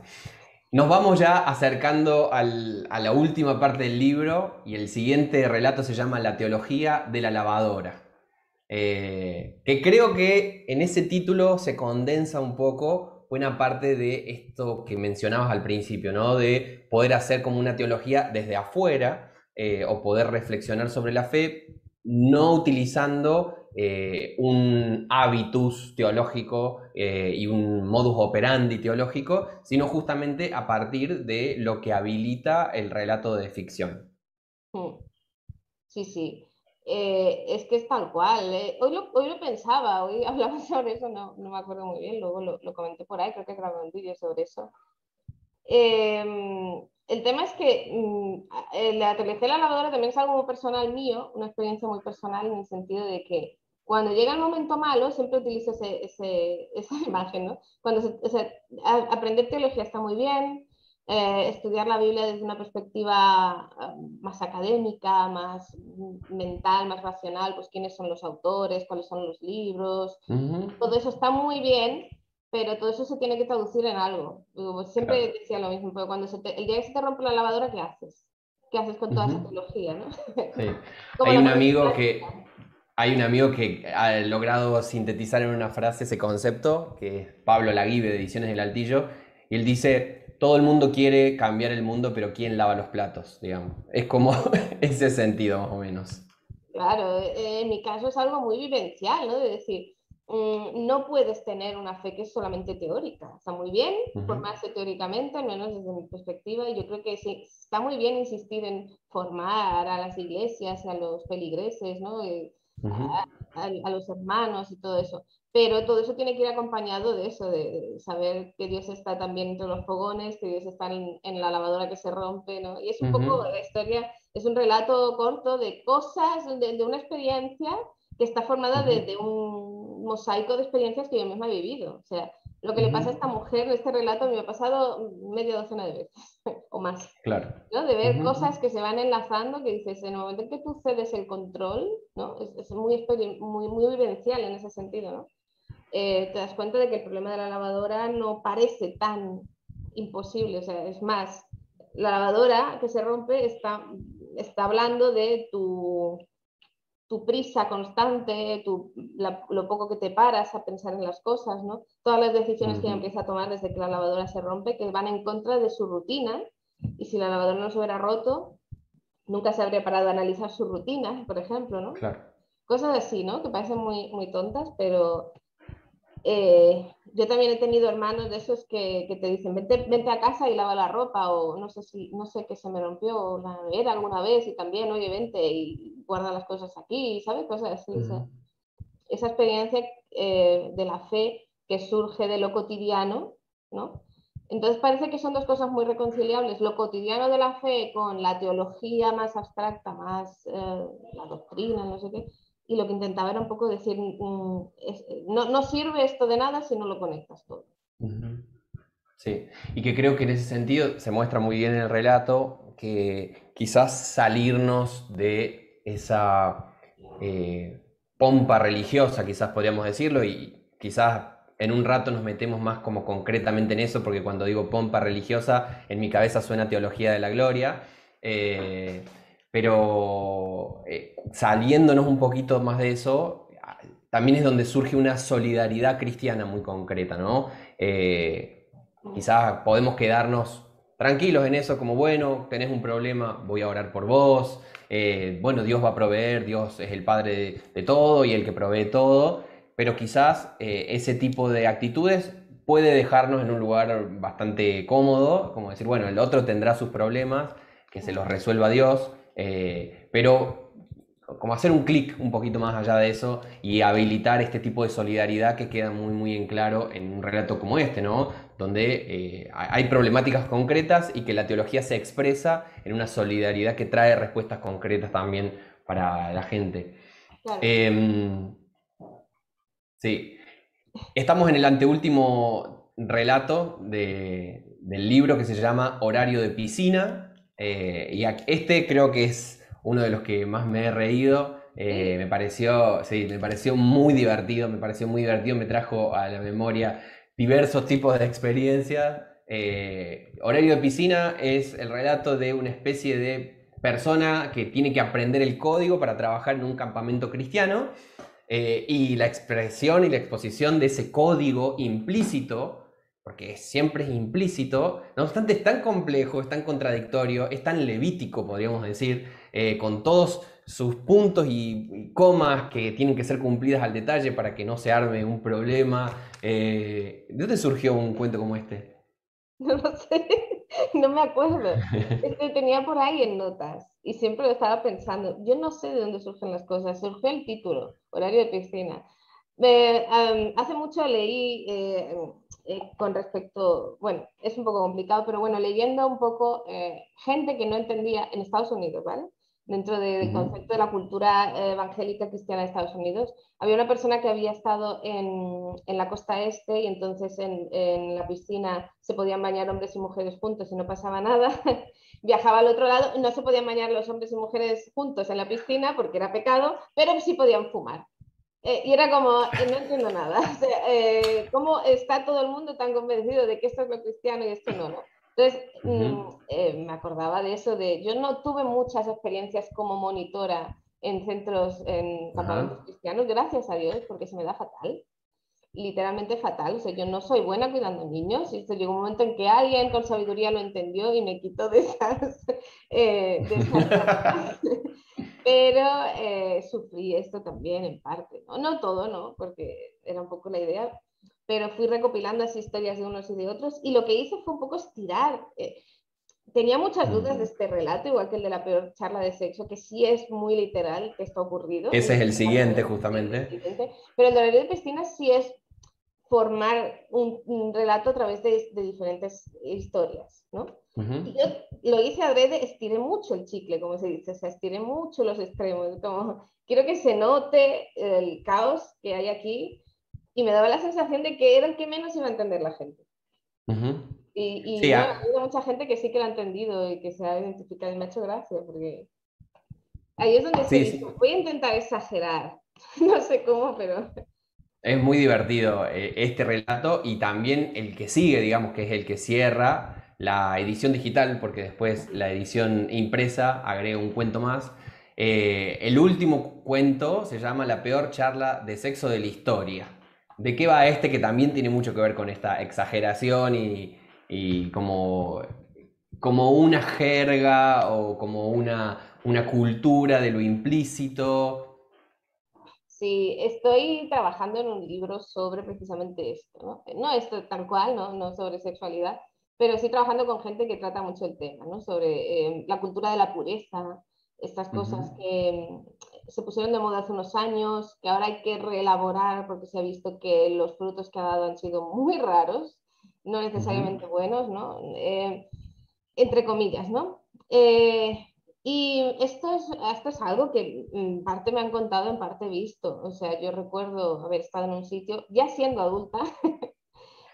Nos vamos ya acercando a la última parte del libro y el siguiente relato se llama La teología de la lavadora. Que creo que en ese título se condensa un poco buena parte de esto que mencionabas al principio, ¿no? De poder hacer como una teología desde afuera o poder reflexionar sobre la fe, no utilizando un hábitus teológico y un modus operandi teológico, sino justamente a partir de lo que habilita el relato de ficción. Mm. Sí, sí. Es que es tal cual. Hoy lo pensaba, hoy hablaba sobre eso, no me acuerdo muy bien, luego lo comenté por ahí, creo que grabé un vídeo sobre eso. El tema es que la teología de la lavadora también es algo muy personal mío, una experiencia muy personal en el sentido de que cuando llega el momento malo, siempre utilizo esa imagen, ¿no? Aprender teología está muy bien, estudiar la Biblia desde una perspectiva más académica, más mental, más racional, pues quiénes son los autores, cuáles son los libros, Ujú. todo eso está muy bien, pero todo eso se tiene que traducir en algo. Siempre Claro. decía lo mismo, pero el día que se te rompe la lavadora, ¿qué haces? ¿Qué haces con toda esa Ujú. teología, no? Sí. ¿Cómo Hay la un pones en amigo práctica? que, hay un amigo que ha logrado sintetizar en una frase ese concepto, que es Pablo Laguibe de Ediciones del Altillo, y él dice, todo el mundo quiere cambiar el mundo, pero ¿quién lava los platos? Digamos. Es como ese sentido más o menos. Claro, en mi caso es algo muy vivencial, ¿no? De decir, no puedes tener una fe que es solamente teórica. Está muy bien Ujú, formarse teóricamente, al menos desde mi perspectiva, y yo creo que sí, está muy bien insistir en formar a las iglesias, a los feligreses, ¿no? ujú, A los hermanos y todo eso. Pero todo eso tiene que ir acompañado de eso, de saber que Dios está también entre los fogones, que Dios está en la lavadora que se rompe, ¿no? Y es un ujú, poco la historia, es un relato corto de cosas, de una experiencia que está formada ujú, de un mosaico de experiencias que yo misma he vivido. O sea, lo que le ujú. pasa a esta mujer en este relato me ha pasado media docena de veces o más. Claro. ¿No? De ver Ujú, cosas que se van enlazando, que dices, en el momento en que tú cedes el control, ¿no? Es muy vivencial en ese sentido, ¿no? Te das cuenta de que el problema de la lavadora no parece tan imposible, o sea, es más, la lavadora que se rompe está hablando de tu prisa constante, lo poco que te paras a pensar en las cosas, ¿no? Todas las decisiones que ella ujú, empieza a tomar desde que la lavadora se rompe, que van en contra de su rutina, y si la lavadora no se hubiera roto, nunca se habría parado a analizar su rutina, por ejemplo, ¿no? claro. Cosas así, ¿no? Que parecen muy tontas, pero yo también he tenido hermanos de esos que te dicen, vente a casa y lava la ropa, o no sé qué se me rompió la nevera alguna vez y también, oye, vente y guarda las cosas aquí, ¿sabes? Cosas así. Ujú, Esa experiencia de la fe que surge de lo cotidiano, ¿no? Entonces parece que son dos cosas muy reconciliables, lo cotidiano de la fe con la teología más abstracta, más la doctrina, no sé qué, y lo que intentaba era un poco decir, no sirve esto de nada si no lo conectas todo. ujú. Sí, y que creo que en ese sentido se muestra muy bien en el relato que quizás salirnos de esa pompa religiosa, quizás podríamos decirlo, y quizás en un rato nos metemos más como concretamente en eso, porque cuando digo pompa religiosa, en mi cabeza suena teología de la gloria, eh, pero saliéndonos un poquito más de eso, también es donde surge una solidaridad cristiana muy concreta, ¿no? Quizás podemos quedarnos tranquilos en eso, como bueno, tenés un problema, voy a orar por vos, bueno, Dios va a proveer, Dios es el Padre de todo y el que provee todo, pero quizás ese tipo de actitudes puede dejarnos en un lugar bastante cómodo, como decir, bueno, el otro tendrá sus problemas, que se los resuelva Dios, pero como hacer un clic un poquito más allá de eso y habilitar este tipo de solidaridad que queda muy, muy en claro en un relato como este, ¿no? Donde hay problemáticas concretas y que la teología se expresa en una solidaridad que trae respuestas concretas también para la gente. Claro. Eh, sí, estamos en el anteúltimo relato del libro que se llama Horario de Piscina, y este creo que es uno de los que más me he reído. Sí. Me pareció muy divertido, me trajo a la memoria diversos tipos de experiencias. Horario de Piscina es el relato de una especie de persona que tiene que aprender el código para trabajar en un campamento cristiano, y la expresión y la exposición de ese código implícito, porque siempre es implícito, no obstante es tan complejo, es tan contradictorio, es tan levítico, podríamos decir, con todos sus puntos y comas que tienen que ser cumplidas al detalle para que no se arme un problema. ¿De dónde surgió un cuento como este? No lo sé, no me acuerdo. Tenía por ahí en notas y siempre lo estaba pensando. Yo no sé de dónde surgen las cosas. Surgió el título, Horario de Piscina. Hace mucho leí con respecto, bueno, es un poco complicado, pero bueno, leyendo un poco gente que no entendía en Estados Unidos, ¿vale? Dentro del concepto de la cultura evangélica cristiana de Estados Unidos, había una persona que había estado en la costa este y entonces en la piscina se podían bañar hombres y mujeres juntos y no pasaba nada. Viajaba al otro lado, no se podían bañar los hombres y mujeres juntos en la piscina porque era pecado, pero sí podían fumar. Y era como, no entiendo nada. O sea, ¿cómo está todo el mundo tan convencido de que esto es lo cristiano y esto no, no? Entonces, Uh -huh. me acordaba de eso, de yo no tuve muchas experiencias como monitora en centros, en campamentos Ajá. cristianos, gracias a Dios, porque se me da fatal, literalmente fatal. O sea, yo no soy buena cuidando niños y esto llegó un momento en que alguien con sabiduría lo entendió y me quitó de esas tareas. Pero sufrí esto también en parte, ¿no? No todo, ¿no? Porque era un poco la idea, pero fui recopilando las historias de unos y de otros y lo que hice fue un poco estirar. Tenía muchas dudas de este relato, igual que el de la peor charla de sexo, que sí es muy literal, que esto ha ocurrido, Ese es el siguiente, el justamente. siguiente, pero el de la de piscina sí es formar un relato a través de diferentes historias, ¿no? Uh Y -huh. yo lo hice adrede, estiré mucho el chicle, como se dice, o sea, estiré mucho los extremos, como quiero que se note el caos que hay aquí y me daba la sensación de que era el que menos iba a entender la gente. Uh -huh. Y Sí, no, ha habido mucha gente que sí que lo ha entendido y que se ha identificado y me ha hecho gracia, porque ahí es donde se sí, dice, sí. voy a intentar exagerar, no sé cómo, pero... Es muy divertido este relato y también el que sigue, digamos, que es el que cierra la edición digital, porque después la edición impresa agrega un cuento más. El último cuento se llama La peor charla de sexo de la historia. ¿De qué va este que también tiene mucho que ver con esta exageración y como una jerga o como una cultura de lo implícito? Sí, estoy trabajando en un libro sobre precisamente esto, ¿no? No esto tal cual, ¿no? No sobre sexualidad, pero sí trabajando con gente que trata mucho el tema, ¿no? Sobre la cultura de la pureza, estas Uh -huh. cosas que se pusieron de moda hace unos años, que ahora hay que reelaborar porque se ha visto que los frutos que ha dado han sido muy raros, no Uh -huh. necesariamente buenos, ¿no? Entre comillas, ¿no? Y esto es algo que en parte me han contado, en parte he visto. O sea, yo recuerdo haber estado en un sitio, ya siendo adulta,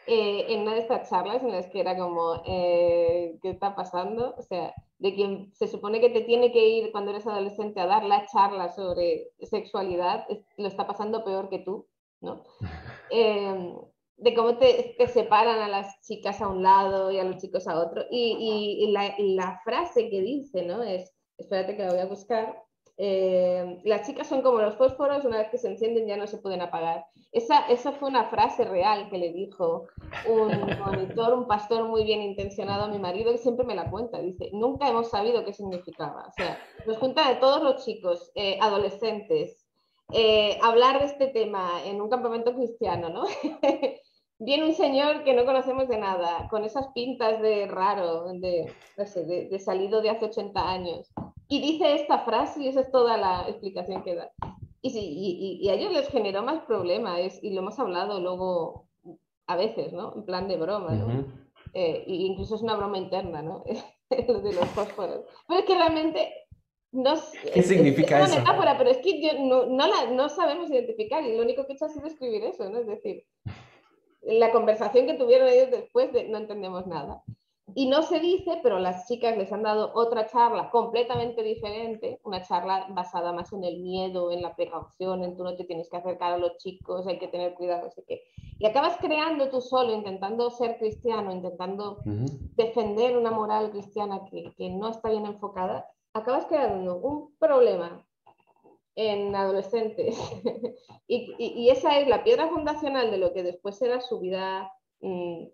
en una de estas charlas en las que era como, ¿qué está pasando? O sea, de quien se supone que te tiene que ir cuando eres adolescente a dar la charla sobre sexualidad, lo está pasando peor que tú, ¿no? De cómo te separan a las chicas a un lado y a los chicos a otro. Y la frase que dice, ¿no? Espérate que la voy a buscar. Las chicas son como los fósforos, una vez que se encienden ya no se pueden apagar. Esa fue una frase real que le dijo un monitor, un pastor muy bien intencionado a mi marido, que siempre me la cuenta. Dice, nunca hemos sabido qué significaba. O sea, nos junta de todos los chicos, adolescentes, hablar de este tema en un campamento cristiano, ¿no? Viene un señor que no conocemos de nada, con esas pintas de raro, no sé, de salido de hace 80 años, y dice esta frase y esa es toda la explicación que da. Y a ellos les generó más problemas, y lo hemos hablado luego a veces, ¿no? En plan de broma, ¿no? Y incluso es una broma interna, ¿no? Lo de los fósforos. Pero es que realmente no, ¿Qué significa es una eso? metáfora, pero es que no sabemos identificar y lo único que he hecho ha sido escribir eso, ¿no? Es decir, la conversación que tuvieron ellos después no entendemos nada. Y no se dice, pero las chicas les han dado otra charla completamente diferente, una charla basada más en el miedo, en la precaución, en tú no te tienes que acercar a los chicos, hay que tener cuidado, no sé qué. Y acabas creando tú solo, intentando ser cristiano, intentando defender una moral cristiana que no está bien enfocada, acabas creando un problema en adolescentes. Y esa es la piedra fundacional de lo que después será su vida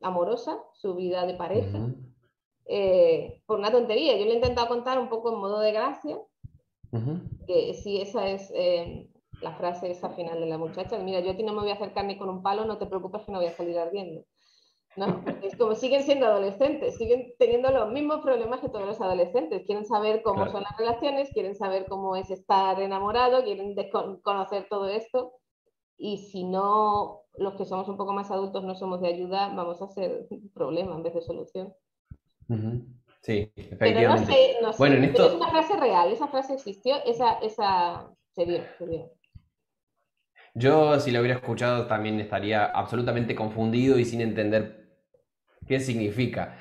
amorosa, su vida de pareja, por una tontería. Yo le he intentado contar un poco en modo de gracia, que sí, esa es la frase esa final de la muchacha. Mira, yo a ti no me voy a acercar ni con un palo, no te preocupes que no voy a salir ardiendo. ¿No? Porque es como siguen siendo adolescentes, siguen teniendo los mismos problemas que todos los adolescentes. Quieren saber cómo son las relaciones, quieren saber cómo es estar enamorado, quieren conocer todo esto. Y si no, los que somos un poco más adultos no somos de ayuda, vamos a ser un problema en vez de solución. Sí, Pero efectivamente. no sé, Bueno, en pero es esto una frase real, esa frase existió, esa se dio. yo si lo hubiera escuchado también estaría absolutamente confundido y sin entender qué significa.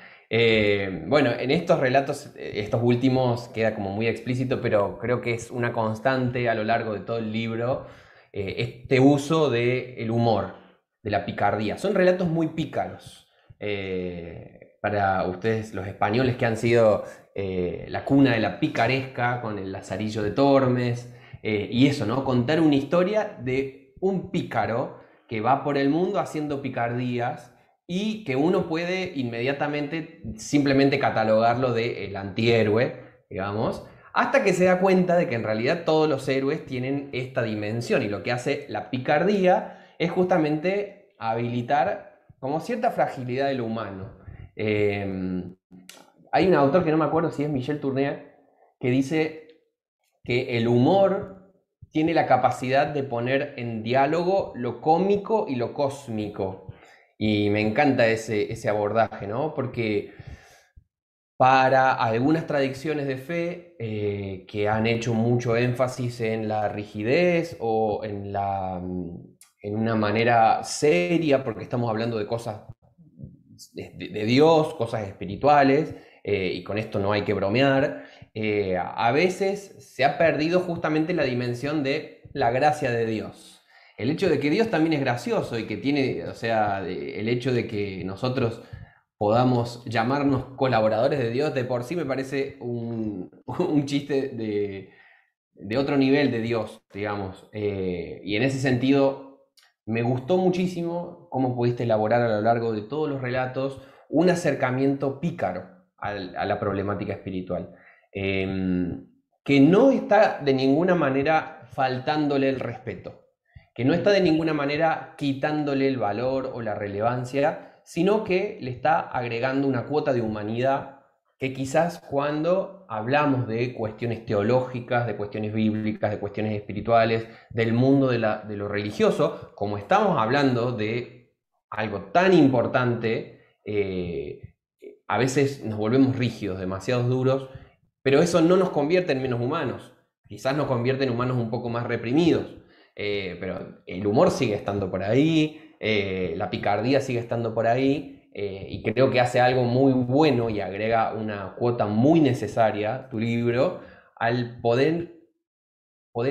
Bueno, en estos relatos, estos últimos, queda como muy explícito, pero creo que es una constante a lo largo de todo el libro, este uso del humor, de la picardía. Son relatos muy pícaros. Para ustedes, los españoles que han sido la cuna de la picaresca, con el Lazarillo de Tormes, y eso, ¿no? Contar una historia de un pícaro que va por el mundo haciendo picardías y que uno puede inmediatamente simplemente catalogarlo de el antihéroe, digamos, hasta que se da cuenta de que en realidad todos los héroes tienen esta dimensión y lo que hace la picardía es justamente habilitar como cierta fragilidad de lo humano. Hay un autor que no me acuerdo si es Michel Tournier que dice que el humor tiene la capacidad de poner en diálogo lo cómico y lo cósmico. Y me encanta ese abordaje, ¿no? Porque para algunas tradiciones de fe que han hecho mucho énfasis en la rigidez o en una manera seria, porque estamos hablando de cosas de Dios, cosas espirituales, y con esto no hay que bromear, a veces se ha perdido justamente la dimensión de la gracia de Dios. El hecho de que Dios también es gracioso y que tiene, o sea, el hecho de que nosotros podamos llamarnos colaboradores de Dios, de por sí me parece un chiste de otro nivel de Dios, digamos. Y en ese sentido, me gustó muchísimo cómo pudiste elaborar a lo largo de todos los relatos un acercamiento pícaro a la problemática espiritual. Que no está de ninguna manera faltándole el respeto, que no está de ninguna manera quitándole el valor o la relevancia, sino que le está agregando una cuota de humanidad que quizás cuando hablamos de cuestiones teológicas, de cuestiones bíblicas, de cuestiones espirituales, del mundo de lo religioso, como estamos hablando de algo tan importante, a veces nos volvemos rígidos, demasiado duros, pero eso no nos convierte en menos humanos, quizás nos convierte en humanos un poco más reprimidos, pero el humor sigue estando por ahí, la picardía sigue estando por ahí, y creo que hace algo muy bueno y agrega una cuota muy necesaria, tu libro, al poder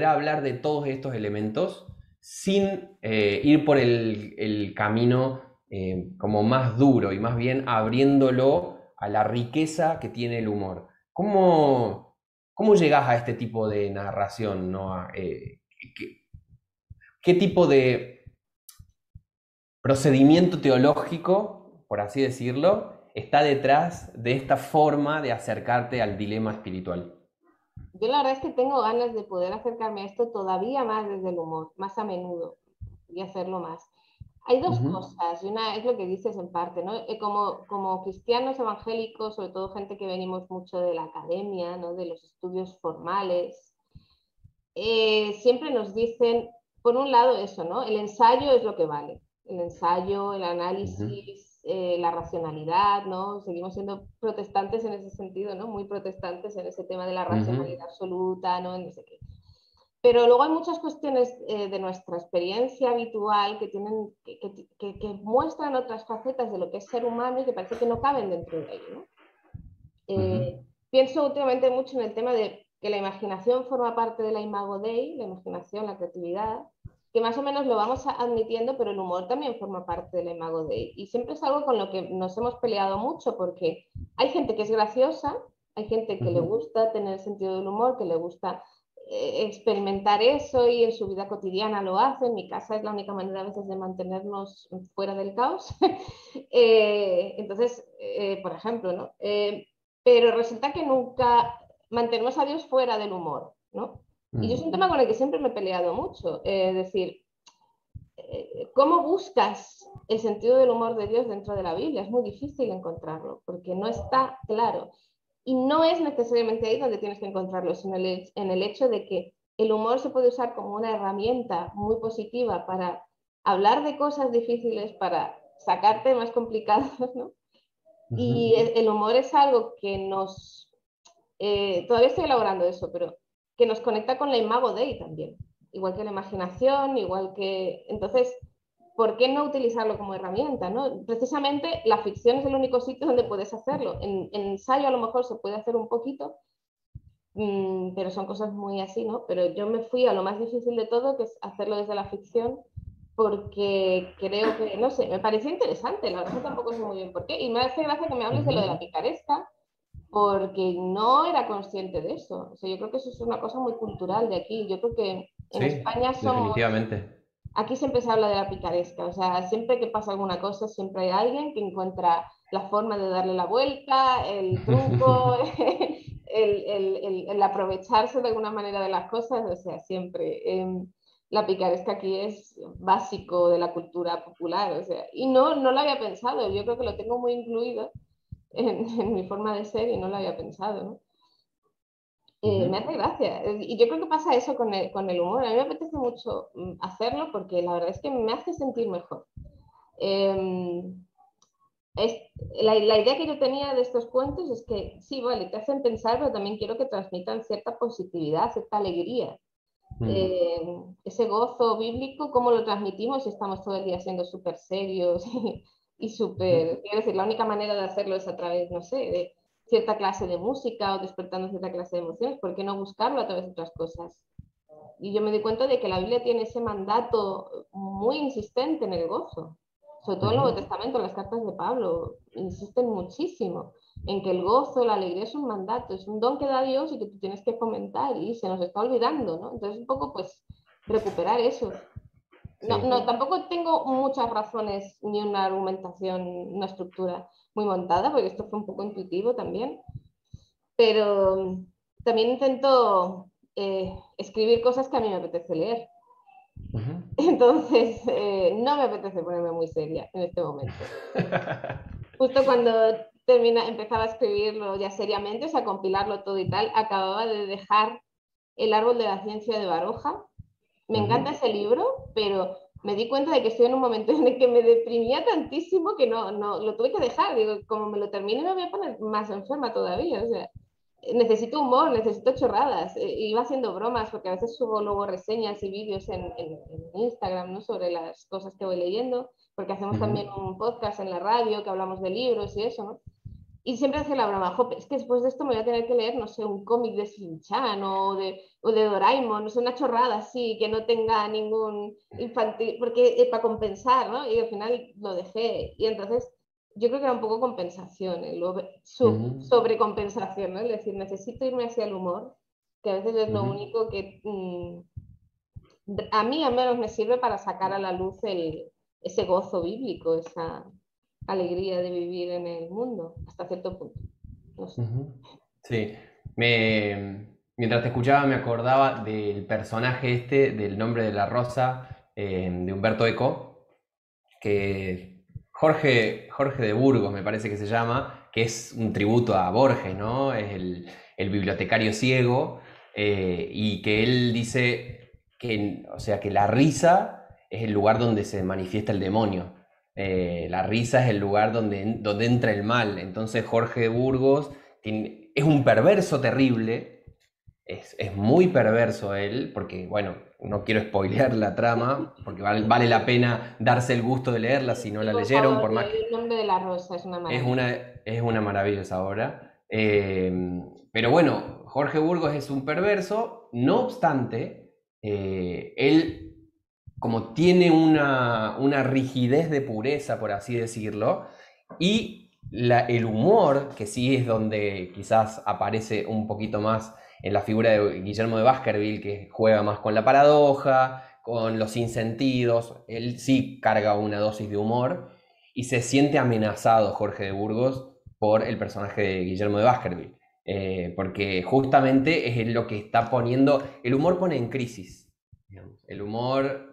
hablar de todos estos elementos sin ir por el camino como más duro y más bien abriéndolo a la riqueza que tiene el humor. ¿Cómo llegas a este tipo de narración, ¿no? ¿Qué, qué tipo de procedimiento teológico, por así decirlo, está detrás de esta forma de acercarte al dilema espiritual? Yo la verdad es que tengo ganas de poder acercarme a esto todavía más desde el humor, más a menudo y hacerlo más. Hay dos Ujú, cosas, y una es lo que dices en parte, ¿no? Como cristianos evangélicos, sobre todo gente que venimos mucho de la academia, ¿no? De los estudios formales, siempre nos dicen, por un lado eso, ¿no? El ensayo es lo que vale, el ensayo, el ujú, análisis, la racionalidad, ¿no? Seguimos siendo protestantes en ese sentido, ¿no? Muy protestantes en ese tema de la ujú, racionalidad absoluta, ¿no? No sé qué. Pero luego hay muchas cuestiones de nuestra experiencia habitual que, tienen, que muestran otras facetas de lo que es ser humano y que parece que no caben dentro de ello, ¿no? ujú, Pienso últimamente mucho en el tema de que la imaginación forma parte de la imago Dei, la imaginación, la creatividad, que más o menos lo vamos admitiendo, pero el humor también forma parte de la imago Dei. Y siempre es algo con lo que nos hemos peleado mucho, porque hay gente que es graciosa, hay gente que le ujú, gusta tener sentido del humor, que le gusta experimentar eso y en su vida cotidiana lo hace. En mi casa es la única manera a veces de mantenernos fuera del caos. Entonces, por ejemplo, ¿no? Pero resulta que nunca mantenemos a Dios fuera del humor, ¿no? Y yo es un mm, tema con el que siempre me he peleado mucho, es decir, ¿cómo buscas el sentido del humor de Dios dentro de la Biblia? Es muy difícil encontrarlo, porque no está claro. Y no es necesariamente ahí donde tienes que encontrarlo, sino en el hecho de que el humor se puede usar como una herramienta muy positiva para hablar de cosas difíciles, para sacar temas complicados, ¿no? ujú, Y el humor es algo que nos, todavía estoy elaborando eso, pero que nos conecta con la imago Dei también, igual que la imaginación, igual que... Entonces, ¿por qué no utilizarlo como herramienta? ¿No? Precisamente la ficción es el único sitio donde puedes hacerlo. En ensayo a lo mejor se puede hacer un poquito, pero son cosas muy así, ¿no? Pero yo me fui a lo más difícil de todo, que es hacerlo desde la ficción, porque creo que, no sé, me pareció interesante, la verdad que tampoco sé muy bien por qué. Y me hace gracia que me hables de lo de la ujú. picaresca, porque no era consciente de eso. O sea, yo creo que eso es una cosa muy cultural de aquí. Yo creo que en Sí, España somos, definitivamente. aquí siempre se habla de la picaresca, o sea, siempre que pasa alguna cosa, siempre hay alguien que encuentra la forma de darle la vuelta, el truco, el aprovecharse de alguna manera de las cosas, o sea, siempre. La picaresca aquí es básico de la cultura popular, o sea, y no lo había pensado, yo creo que lo tengo muy incluido en mi forma de ser y no lo había pensado, ¿no? Ujú, Me hace gracia. Y yo creo que pasa eso con el humor. A mí me apetece mucho hacerlo porque la verdad es que me hace sentir mejor. Eh, es, la idea que yo tenía de estos cuentos es que sí, vale, te hacen pensar, pero también quiero que transmitan cierta positividad, cierta alegría. mm, Ese gozo bíblico, ¿cómo lo transmitimos si estamos todo el día siendo súper serios y ujú, súper... Quiero decir, la única manera de hacerlo es a través, no sé, de cierta clase de música o despertando cierta clase de emociones. ¿Por qué no buscarlo a través de otras cosas? Y yo me di cuenta de que la Biblia tiene ese mandato muy insistente en el gozo. Sobre todo en el Nuevo ujú. Testamento, en las cartas de Pablo, insisten muchísimo en que el gozo, la alegría es un mandato, es un don que da Dios y que tú tienes que fomentar y se nos está olvidando, ¿no? Entonces un poco pues recuperar eso. No, Sí. no, tampoco tengo muchas razones ni una argumentación, una estructura muy montada, porque esto fue un poco intuitivo también, pero también intento escribir cosas que a mí me apetece leer. Ujú. Entonces, no me apetece ponerme muy seria en este momento. Justo cuando empezaba a escribirlo ya seriamente, o sea, compilarlo todo y tal, acababa de dejar El árbol de la ciencia de Baroja. Me encanta Ujú. ese libro, pero me di cuenta de que estoy en un momento en el que me deprimía tantísimo que no lo tuve que dejar. Digo, como me lo termine me voy a poner más enferma todavía. O sea, necesito humor, necesito chorradas. Iba haciendo bromas porque a veces subo luego reseñas y vídeos en Instagram, ¿no? Sobre las cosas que voy leyendo, porque hacemos también Ujú, un podcast en la radio que hablamos de libros y eso, ¿no? Y siempre hace la broma, "Jo, es que después de esto me voy a tener que leer, no sé, un cómic de Shin-Chan o de Doraemon, no sé, una chorrada así, que no tenga ningún infantil, porque para compensar, ¿no? Y al final lo dejé. Y entonces yo creo que era un poco compensación, ujú, sobrecompensación, ¿no? Es decir, necesito irme hacia el humor, que a veces es lo ujú. único que a mí al menos me sirve para sacar a la luz ese gozo bíblico, esa alegría de vivir en el mundo, hasta cierto punto. No sé. Ujú. Sí, mientras te escuchaba me acordaba del personaje este, del Nombre de la Rosa, de Humberto Eco, que Jorge de Burgos me parece que se llama, que es un tributo a Borges, ¿no? Es el bibliotecario ciego, y que él dice que, o sea, que la risa es el lugar donde se manifiesta el demonio. La risa es el lugar donde entra el mal. Entonces Jorge de Burgos es un perverso terrible, es muy perverso él, porque, bueno, no quiero spoilear la trama, porque vale la pena darse el gusto de leerla si no Sí, la por leyeron, favor, por más leer que el nombre de la rosa, es una es maravilla. una, es una maravillosa obra. Pero bueno, Jorge Burgos es un perverso, no obstante, él como tiene una rigidez de pureza, por así decirlo, y el humor, que sí es donde quizás aparece un poquito más en la figura de Guillermo de Baskerville, que juega más con la paradoja, con los sinsentidos, él sí carga una dosis de humor, y se siente amenazado Jorge de Burgos por el personaje de Guillermo de Baskerville. Porque justamente es lo que está poniendo, el humor pone en crisis, digamos. El humor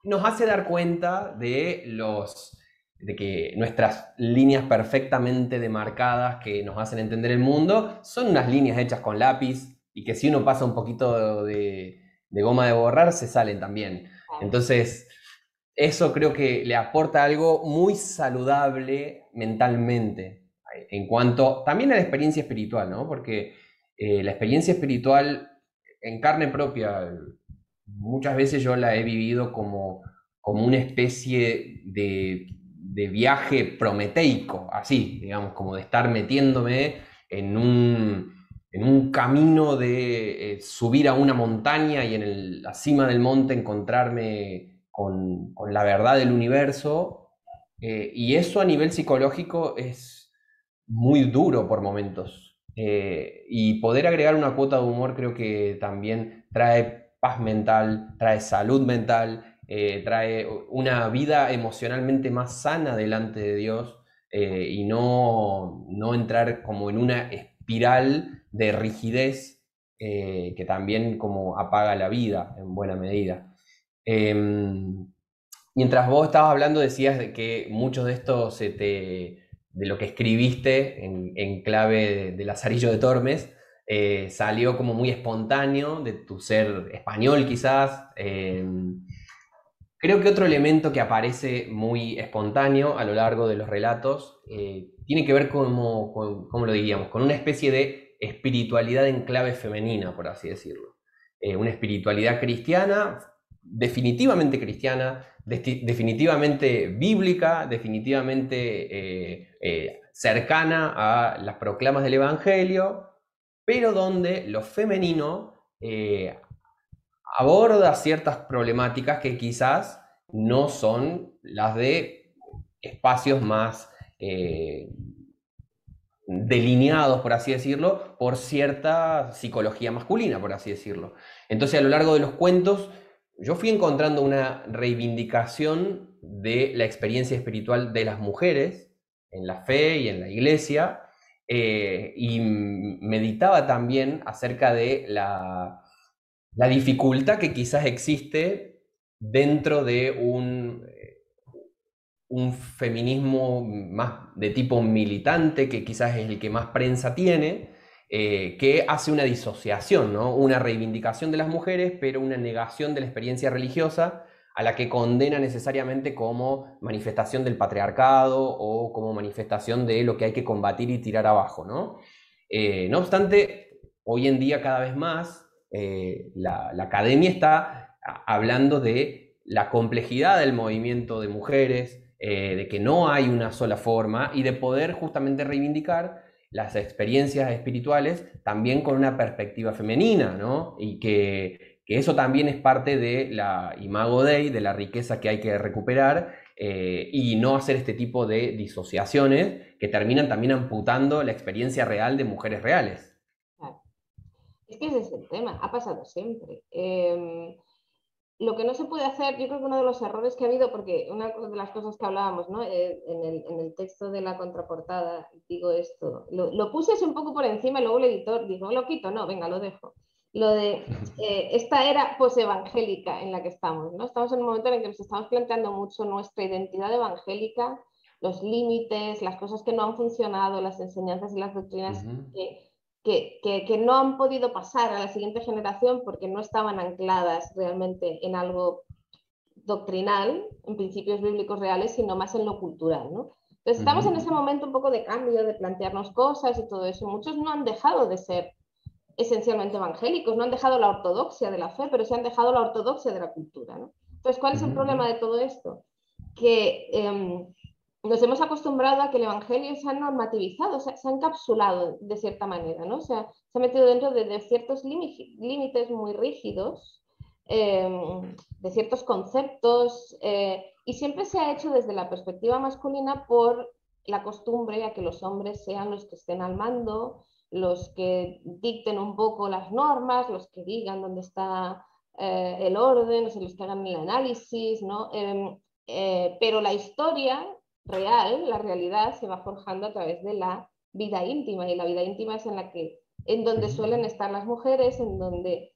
nos hace dar cuenta de que nuestras líneas perfectamente demarcadas que nos hacen entender el mundo son unas líneas hechas con lápiz y que si uno pasa un poquito de goma de borrar se salen también. Claro. Entonces, eso creo que le aporta algo muy saludable mentalmente en cuanto también a la experiencia espiritual, ¿no? Porque la experiencia espiritual en carne propia, muchas veces yo la he vivido como una especie de viaje prometeico, así, digamos, como de estar metiéndome en un camino de subir a una montaña y en la cima del monte encontrarme con la verdad del universo. Y eso a nivel psicológico es muy duro por momentos. Y poder agregar una cuota de humor creo que también trae paz mental, trae salud mental, trae una vida emocionalmente más sana delante de Dios, y no entrar como en una espiral de rigidez, que también como apaga la vida en buena medida. Mientras vos estabas hablando decías de que mucho de esto de lo que escribiste en clave de Lazarillo de Tormes, salió como muy espontáneo de tu ser español quizás. Creo que otro elemento que aparece muy espontáneo a lo largo de los relatos, tiene que ver ¿cómo lo diríamos? Con una especie de espiritualidad en clave femenina, por así decirlo. Una espiritualidad cristiana, definitivamente cristiana, definitivamente bíblica, definitivamente cercana a las proclamas del Evangelio, pero donde lo femenino aborda ciertas problemáticas que quizás no son las de espacios más delineados, por así decirlo, por cierta psicología masculina, por así decirlo. Entonces, a lo largo de los cuentos, yo fui encontrando una reivindicación de la experiencia espiritual de las mujeres en la fe y en la iglesia, y meditaba también acerca de la dificultad que quizás existe dentro de un feminismo más de tipo militante, que quizás es el que más prensa tiene, que hace una disociación, ¿no? Una reivindicación de las mujeres, pero una negación de la experiencia religiosa a la que condena necesariamente como manifestación del patriarcado o como manifestación de lo que hay que combatir y tirar abajo, ¿no? No obstante, hoy en día cada vez más la academia está hablando de la complejidad del movimiento de mujeres, de que no hay una sola forma y de poder justamente reivindicar las experiencias espirituales también con una perspectiva femenina, ¿no? Y que eso también es parte de la Imago Dei, de la riqueza que hay que recuperar, y no hacer este tipo de disociaciones que terminan también amputando la experiencia real de mujeres reales. Claro. Es que ese es el tema, ha pasado siempre. Lo que no se puede hacer, yo creo que uno de los errores que ha habido, porque una de las cosas que hablábamos, ¿no? En el texto de la contraportada, digo esto, lo puse así un poco por encima y luego el editor dijo, lo quito, no, venga, lo dejo. Lo de esta era posevangélica en la que estamos, ¿no? Estamos en un momento en el que nos estamos planteando mucho nuestra identidad evangélica, los límites, las cosas que no han funcionado, las enseñanzas y las doctrinas que no han podido pasar a la siguiente generación porque no estaban ancladas realmente en algo doctrinal, en principios bíblicos reales, sino más en lo cultural, ¿no? Entonces estamos en ese momento un poco de cambio, de plantearnos cosas y todo eso. Muchos no han dejado de ser esencialmente evangélicos, no han dejado la ortodoxia de la fe, pero sí han dejado la ortodoxia de la cultura, ¿no? Entonces, ¿cuál es el problema de todo esto? Que nos hemos acostumbrado a que el Evangelio se ha normativizado, se ha encapsulado de cierta manera, ¿no? O sea, se ha metido dentro de ciertos límites muy rígidos, de ciertos conceptos, y siempre se ha hecho desde la perspectiva masculina por la costumbre a que los hombres sean los que estén al mando, los que dicten un poco las normas, los que digan dónde está el orden, los que hagan el análisis, ¿no? Pero la historia real, la realidad, se va forjando a través de la vida íntima, y la vida íntima es en donde suelen estar las mujeres, en donde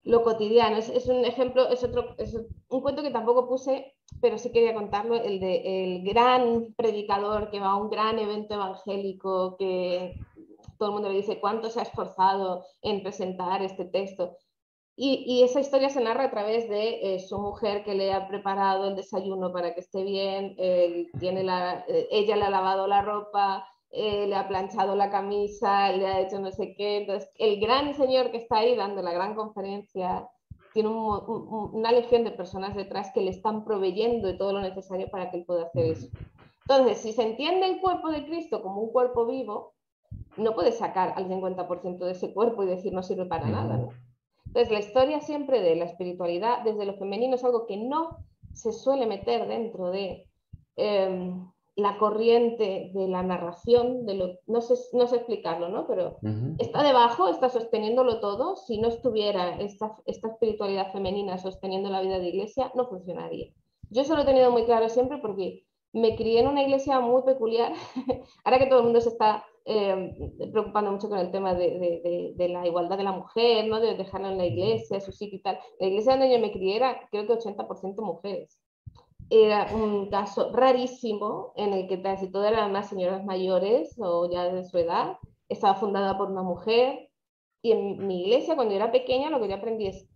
lo cotidiano. Es un ejemplo, es un cuento que tampoco puse, pero sí quería contarlo, el de el gran predicador que va a un gran evento evangélico, que todo el mundo le dice cuánto se ha esforzado en presentar este texto. Y esa historia se narra a través de su mujer, que le ha preparado el desayuno para que esté bien, ella le ha lavado la ropa, le ha planchado la camisa, le ha hecho no sé qué. Entonces, el gran señor que está ahí dando la gran conferencia tiene una legión de personas detrás que le están proveyendo de todo lo necesario para que él pueda hacer eso. Entonces, si se entiende el cuerpo de Cristo como un cuerpo vivo, no puedes sacar al 50% de ese cuerpo y decir no sirve para nada, ¿no? Entonces, la historia siempre de la espiritualidad desde lo femenino es algo que no se suele meter dentro de la corriente de la narración, no sé explicarlo, ¿no? Pero está debajo, está sosteniéndolo todo. Si no estuviera esta espiritualidad femenina sosteniendo la vida de iglesia, no funcionaría. Yo eso lo he tenido muy claro siempre porque me crié en una iglesia muy peculiar. Ahora que todo el mundo se está preocupando mucho con el tema de la igualdad de la mujer, ¿no? De dejarla en la iglesia, su sitio y tal. La iglesia donde yo me crié era, creo que 80% mujeres. Era un caso rarísimo en el que casi todas eran más señoras mayores o ya de su edad. Estaba fundada por una mujer. Y en mi iglesia, cuando yo era pequeña, lo que yo aprendí es,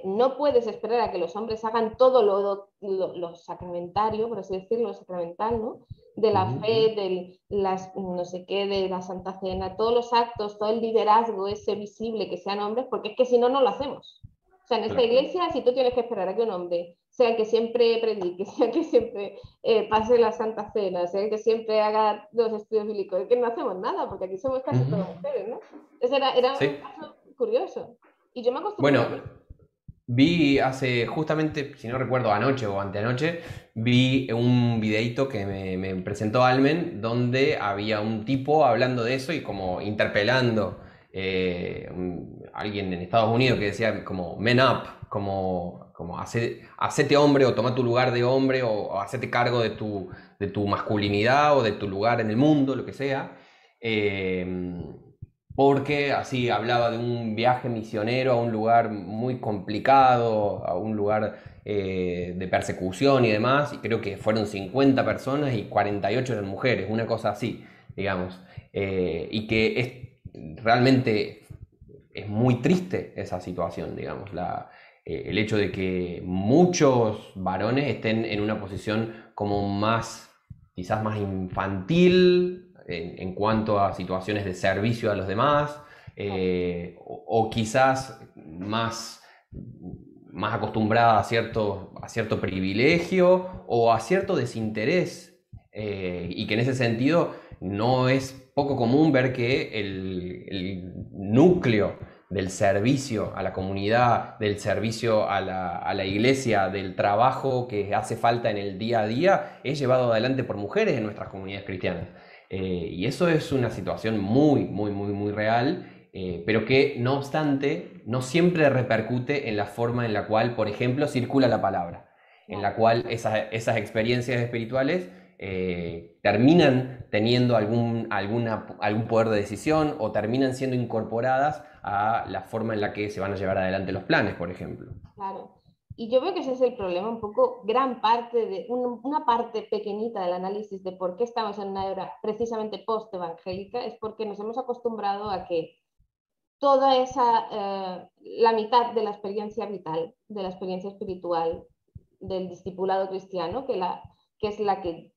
no puedes esperar a que los hombres hagan todo lo sacramentario, por así decirlo, lo sacramental, ¿no? De la fe, de las, no sé qué, de la Santa Cena, todos los actos, todo el liderazgo ese visible, que sean hombres, porque es que si no, no lo hacemos. O sea, en esta iglesia, si tú tienes que esperar a que un hombre sea el que siempre predique, sea el que siempre pase la Santa Cena, sea el que siempre haga los estudios bíblicos, es que no hacemos nada, porque aquí somos casi todas mujeres, ¿no? Entonces era Sí. un caso curioso. Y yo me acostumbré Bueno, a mí. vi hace, justamente, si no recuerdo, anoche o anteanoche, vi un videíto que me presentó Almen, donde había un tipo hablando de eso y como interpelando alguien en Estados Unidos que decía como "men up", como hacete hombre o toma tu lugar de hombre o hacete cargo de tu masculinidad o de tu lugar en el mundo, lo que sea. Porque así hablaba de un viaje misionero a un lugar muy complicado, a un lugar de persecución y demás, y creo que fueron 50 personas y 48 eran mujeres, una cosa así, digamos. Y que realmente es muy triste esa situación, digamos, el hecho de que muchos varones estén en una posición como más, quizás más infantil en cuanto a situaciones de servicio a los demás, o quizás más más acostumbrada a cierto privilegio o a cierto desinterés, y que en ese sentido no es poco común ver que el núcleo del servicio a la comunidad, del servicio a la iglesia, del trabajo que hace falta en el día a día, es llevado adelante por mujeres en nuestras comunidades cristianas. Y eso es una situación muy real, pero que no obstante no siempre repercute en la forma en la cual, por ejemplo, circula la palabra, en la cual esas experiencias espirituales terminan teniendo algún poder de decisión o terminan siendo incorporadas a la forma en la que se van a llevar adelante los planes, por ejemplo. Claro. Y yo veo que ese es el problema, un poco gran parte una parte pequeñita del análisis de por qué estamos en una era precisamente post-evangélica, es porque nos hemos acostumbrado a que toda esa, la mitad de la experiencia vital, de la experiencia espiritual, del discipulado cristiano, que es la que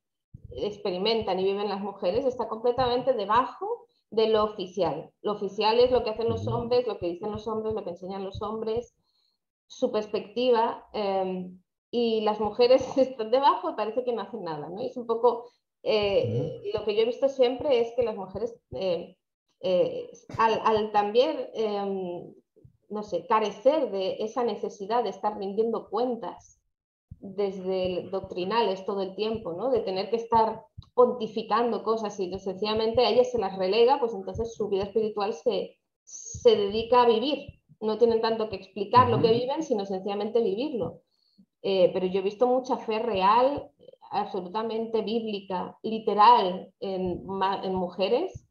experimentan y viven las mujeres, está completamente debajo de lo oficial. Lo oficial es lo que hacen los hombres, lo que dicen los hombres, lo que enseñan los hombres, su perspectiva, y las mujeres están debajo y parece que no hacen nada, ¿no? Y es un poco, lo que yo he visto siempre es que las mujeres, al también, no sé, carecer de esa necesidad de estar rindiendo cuentas desde doctrinales todo el tiempo, ¿no? De tener que estar pontificando cosas y sencillamente a ellas se las relega, pues entonces su vida espiritual se dedica a vivir. No tienen tanto que explicar lo que viven, sino sencillamente vivirlo. Pero yo he visto mucha fe real, absolutamente bíblica, literal, en mujeres,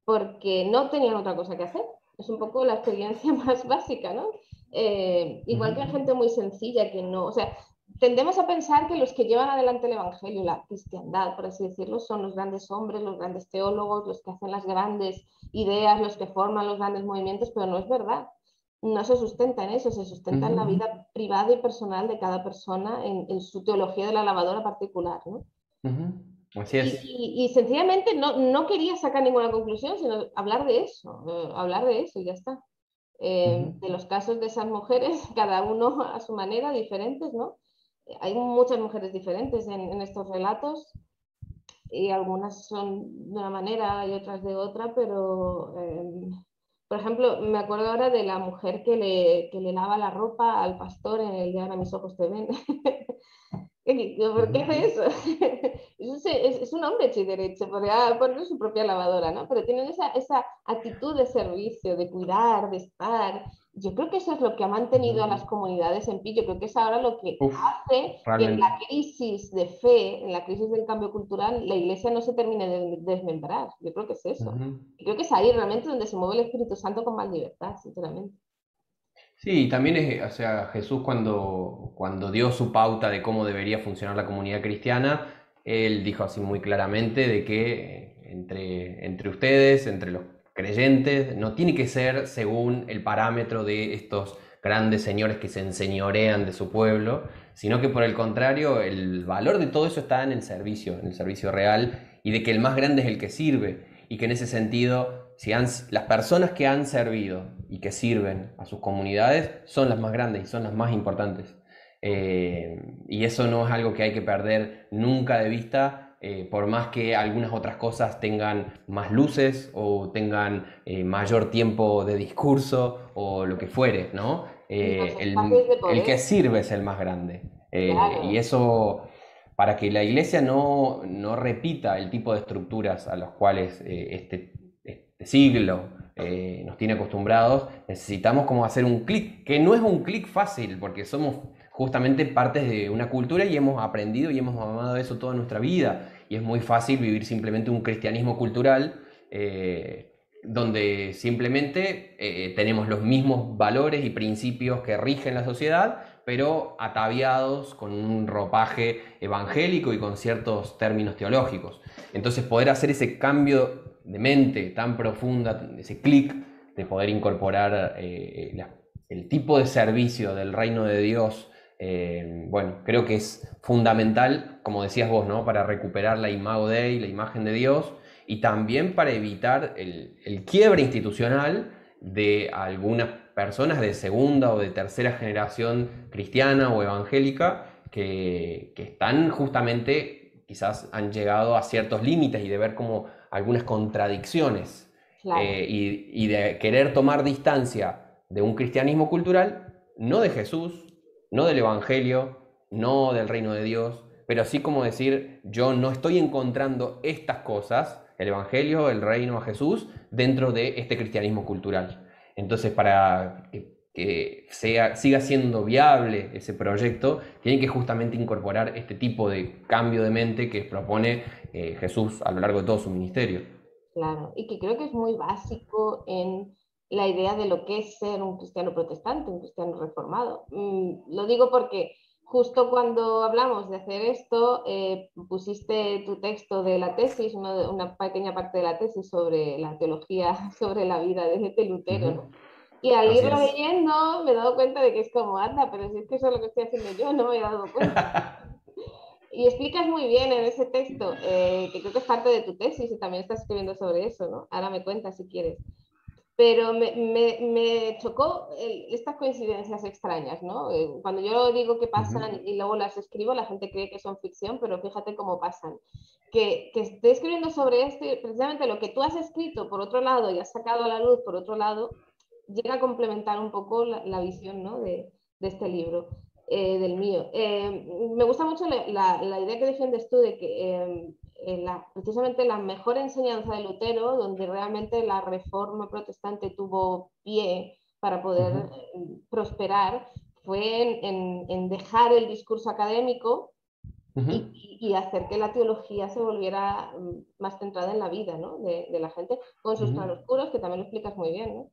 porque no tenían otra cosa que hacer. Es un poco la experiencia más básica, ¿no? Igual que hay gente muy sencilla que no, o sea, tendemos a pensar que los que llevan adelante el evangelio, la cristiandad, por así decirlo, son los grandes hombres, los grandes teólogos, los que hacen las grandes ideas, los que forman los grandes movimientos, pero no es verdad. No se sustenta en eso, se sustenta en la vida privada y personal de cada persona, en su teología de la lavadora particular, ¿no? Así es. Y sencillamente no quería sacar ninguna conclusión, sino hablar de eso y ya está. De los casos de esas mujeres, cada uno a su manera, diferentes, ¿no? Hay muchas mujeres diferentes en estos relatos y algunas son de una manera y otras de otra, pero, por ejemplo, me acuerdo ahora de la mujer que le lava la ropa al pastor en el de Ahora mis ojos te ven. ¿Por qué hace eso? Es un hombre hecho y derecho, podría poner su propia lavadora, ¿no? Pero tienen esa actitud de servicio, de cuidar, de estar. Yo creo que eso es lo que ha mantenido a las comunidades en pie. Yo creo que es ahora lo que Uf, hace que en realmente. la crisis de fe, en la crisis del cambio cultural, la iglesia no se termine de desmembrar. Yo creo que es eso. Yo creo que es ahí realmente donde se mueve el Espíritu Santo con más libertad, sinceramente. Sí, también o sea, Jesús cuando dio su pauta de cómo debería funcionar la comunidad cristiana, él dijo así muy claramente de que entre ustedes, entre los creyentes, no tiene que ser según el parámetro de estos grandes señores que se enseñorean de su pueblo, sino que por el contrario, el valor de todo eso está en el servicio real, y de que el más grande es el que sirve, y que en ese sentido, las personas que han servido y que sirven a sus comunidades son las más grandes y son las más importantes. Y eso no es algo que hay que perder nunca de vista, por más que algunas otras cosas tengan más luces o tengan mayor tiempo de discurso o lo que fuere, ¿no? Y los espacios de El que poder, sirve es el más grande. Y claro. eso, para que la iglesia no repita el tipo de estructuras a los cuales este siglo nos tiene acostumbrados, necesitamos como hacer un clic, que no es un clic fácil, porque somos justamente partes de una cultura y hemos aprendido y hemos amado eso toda nuestra vida, y es muy fácil vivir simplemente un cristianismo cultural, donde simplemente tenemos los mismos valores y principios que rigen la sociedad, pero ataviados con un ropaje evangélico y con ciertos términos teológicos. Entonces poder hacer ese cambio de mente tan profunda, ese clic de poder incorporar el tipo de servicio del reino de Dios, bueno, creo que es fundamental, como decías vos, ¿no? Para recuperar la imago Dei, la imagen de Dios, y también para evitar el quiebre institucional de algunas personas de segunda o de tercera generación cristiana o evangélica que están justamente, quizás han llegado a ciertos límites y de ver como algunas contradicciones Claro, y de querer tomar distancia de un cristianismo cultural, no de Jesús, no del Evangelio, no del reino de Dios, pero así como decir, yo no estoy encontrando estas cosas, el Evangelio, el reino, a Jesús, dentro de este cristianismo cultural. Entonces, para que siga siendo viable ese proyecto, tienen que justamente incorporar este tipo de cambio de mente que propone Jesús a lo largo de todo su ministerio. claro. Y que creo que es muy básico en la idea de lo que es ser un cristiano protestante, un cristiano reformado. Lo digo porque justo cuando hablamos de hacer esto, pusiste tu texto de la tesis, una pequeña parte de la tesis sobre la teología, sobre la vida de Lutero, Ujú. ¿no? Y al Así irlo es. leyendo me he dado cuenta de que es como, anda, pero si es que eso es lo que estoy haciendo yo, no me he dado cuenta. Y explicas muy bien en ese texto, que creo que es parte de tu tesis y también estás escribiendo sobre eso, ¿no? Ahora me cuentas si quieres. Pero me chocó estas coincidencias extrañas, ¿no? Cuando yo digo que Ujú. pasan y luego las escribo, la gente cree que son ficción, pero fíjate cómo pasan. Que estoy escribiendo sobre esto y precisamente lo que tú has escrito por otro lado y has sacado a la luz por otro lado, llega a complementar un poco la visión, ¿no? de este libro, del mío. Me gusta mucho la idea que defiendes tú de que precisamente la mejor enseñanza de Lutero, donde realmente la reforma protestante tuvo pie para poder Ujú. prosperar, fue en dejar el discurso académico Ujú. y hacer que la teología se volviera más centrada en la vida, ¿no? de la gente, con sus Ujú. claroscuros, que también lo explicas muy bien, ¿no?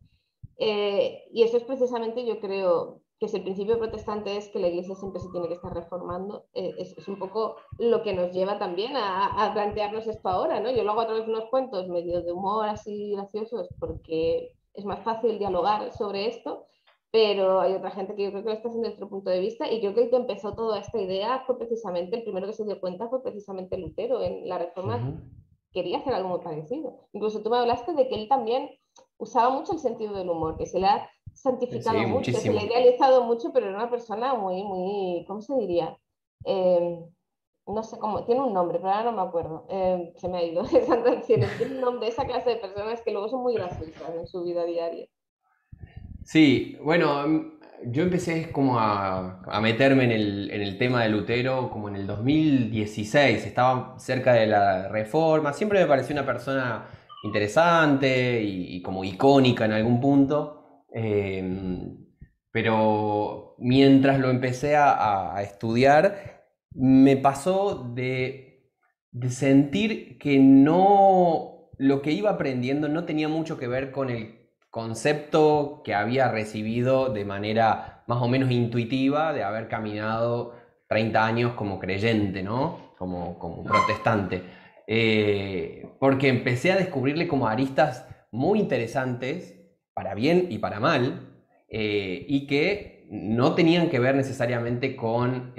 Y eso es precisamente, yo creo, que si el principio protestante es que la iglesia siempre se tiene que estar reformando, es un poco lo que nos lleva también a plantearnos esto ahora, ¿no? Yo lo hago a través de unos cuentos medio de humor así graciosos porque es más fácil dialogar sobre esto, pero hay otra gente que yo creo que lo está haciendo desde otro punto de vista y creo que el que empezó toda esta idea fue precisamente, el primero que se dio cuenta fue precisamente Lutero. En la Reforma Ujú. quería hacer algo muy parecido. Incluso tú me hablaste de que él también usaba mucho el sentido del humor, que se le ha santificado Sí, mucho, se le ha muchísimo. idealizado mucho, pero era una persona muy, muy, ¿cómo se diría? Eh, no sé cómo, tiene un nombre, pero ahora no me acuerdo. Se me ha ido, santo al cielo. Tiene un nombre, esa clase de personas que luego son muy graciosas en su vida diaria. Sí, bueno, yo empecé como a meterme en el tema de Lutero como en el 2016, estaba cerca de la Reforma, siempre me pareció una persona interesante y como icónica en algún punto, pero mientras lo empecé a estudiar, me pasó de sentir que no, lo que iba aprendiendo no tenía mucho que ver con el concepto que había recibido de manera más o menos intuitiva de haber caminado 30 años como creyente, ¿no? Como protestante. Porque empecé a descubrirle como aristas muy interesantes, para bien y para mal, y que no tenían que ver necesariamente con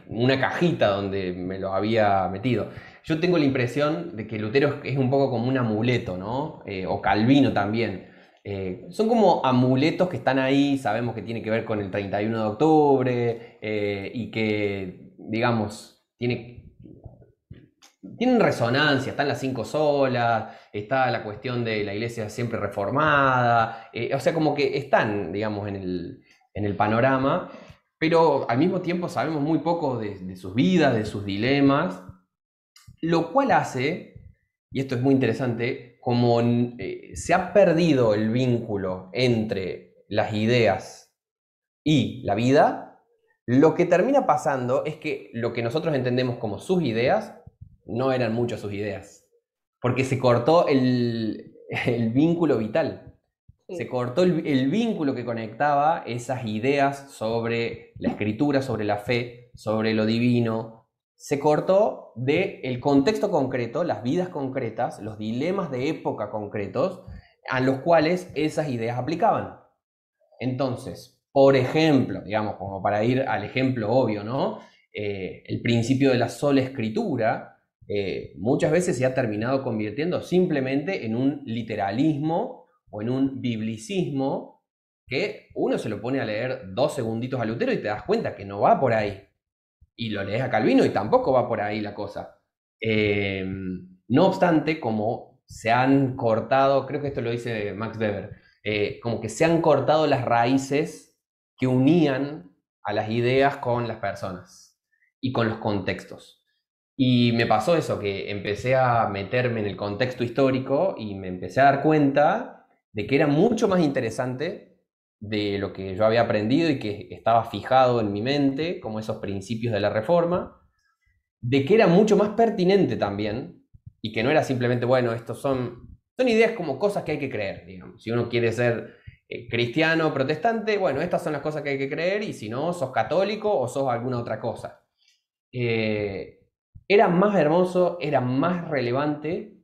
una cajita donde me lo había metido. Yo tengo la impresión de que Lutero es un poco como un amuleto, ¿no? O Calvino también. Son como amuletos que están ahí, sabemos que tiene que ver con el 31 de octubre y que, digamos, tienen resonancia, están las cinco solas, está la cuestión de la iglesia siempre reformada, o sea, como que están, digamos, en el panorama, pero al mismo tiempo sabemos muy poco de sus vidas, de sus dilemas, lo cual hace, y esto es muy interesante, como se ha perdido el vínculo entre las ideas y la vida, lo que termina pasando es que lo que nosotros entendemos como sus ideas no eran mucho sus ideas, porque se cortó el vínculo vital, se Sí, cortó el vínculo que conectaba esas ideas sobre la escritura, sobre la fe, sobre lo divino, se cortó del contexto concreto, las vidas concretas, los dilemas de época concretos a los cuales esas ideas aplicaban. Entonces, por ejemplo, digamos, como para ir al ejemplo obvio, ¿no? El principio de la sola escritura muchas veces se ha terminado convirtiendo simplemente en un literalismo o en un biblicismo que uno se lo pone a leer 2 segunditos a Lutero y te das cuenta que no va por ahí. Y lo lees a Calvino y tampoco va por ahí la cosa. Eh, no obstante, como se han cortado, creo que esto lo dice Max Weber, como que se han cortado las raíces que unían a las ideas con las personas y con los contextos. Y me pasó eso, que empecé a meterme en el contexto histórico y me empecé a dar cuenta de que era mucho más interesante de lo que yo había aprendido y que estaba fijado en mi mente, como esos principios de la Reforma, de que era mucho más pertinente también y que no era simplemente, bueno, estos son ideas como cosas que hay que creer, digamos. Si uno quiere ser cristiano, protestante, bueno, estas son las cosas que hay que creer y si no, sos católico o sos alguna otra cosa. Eh, Era más hermoso, era más relevante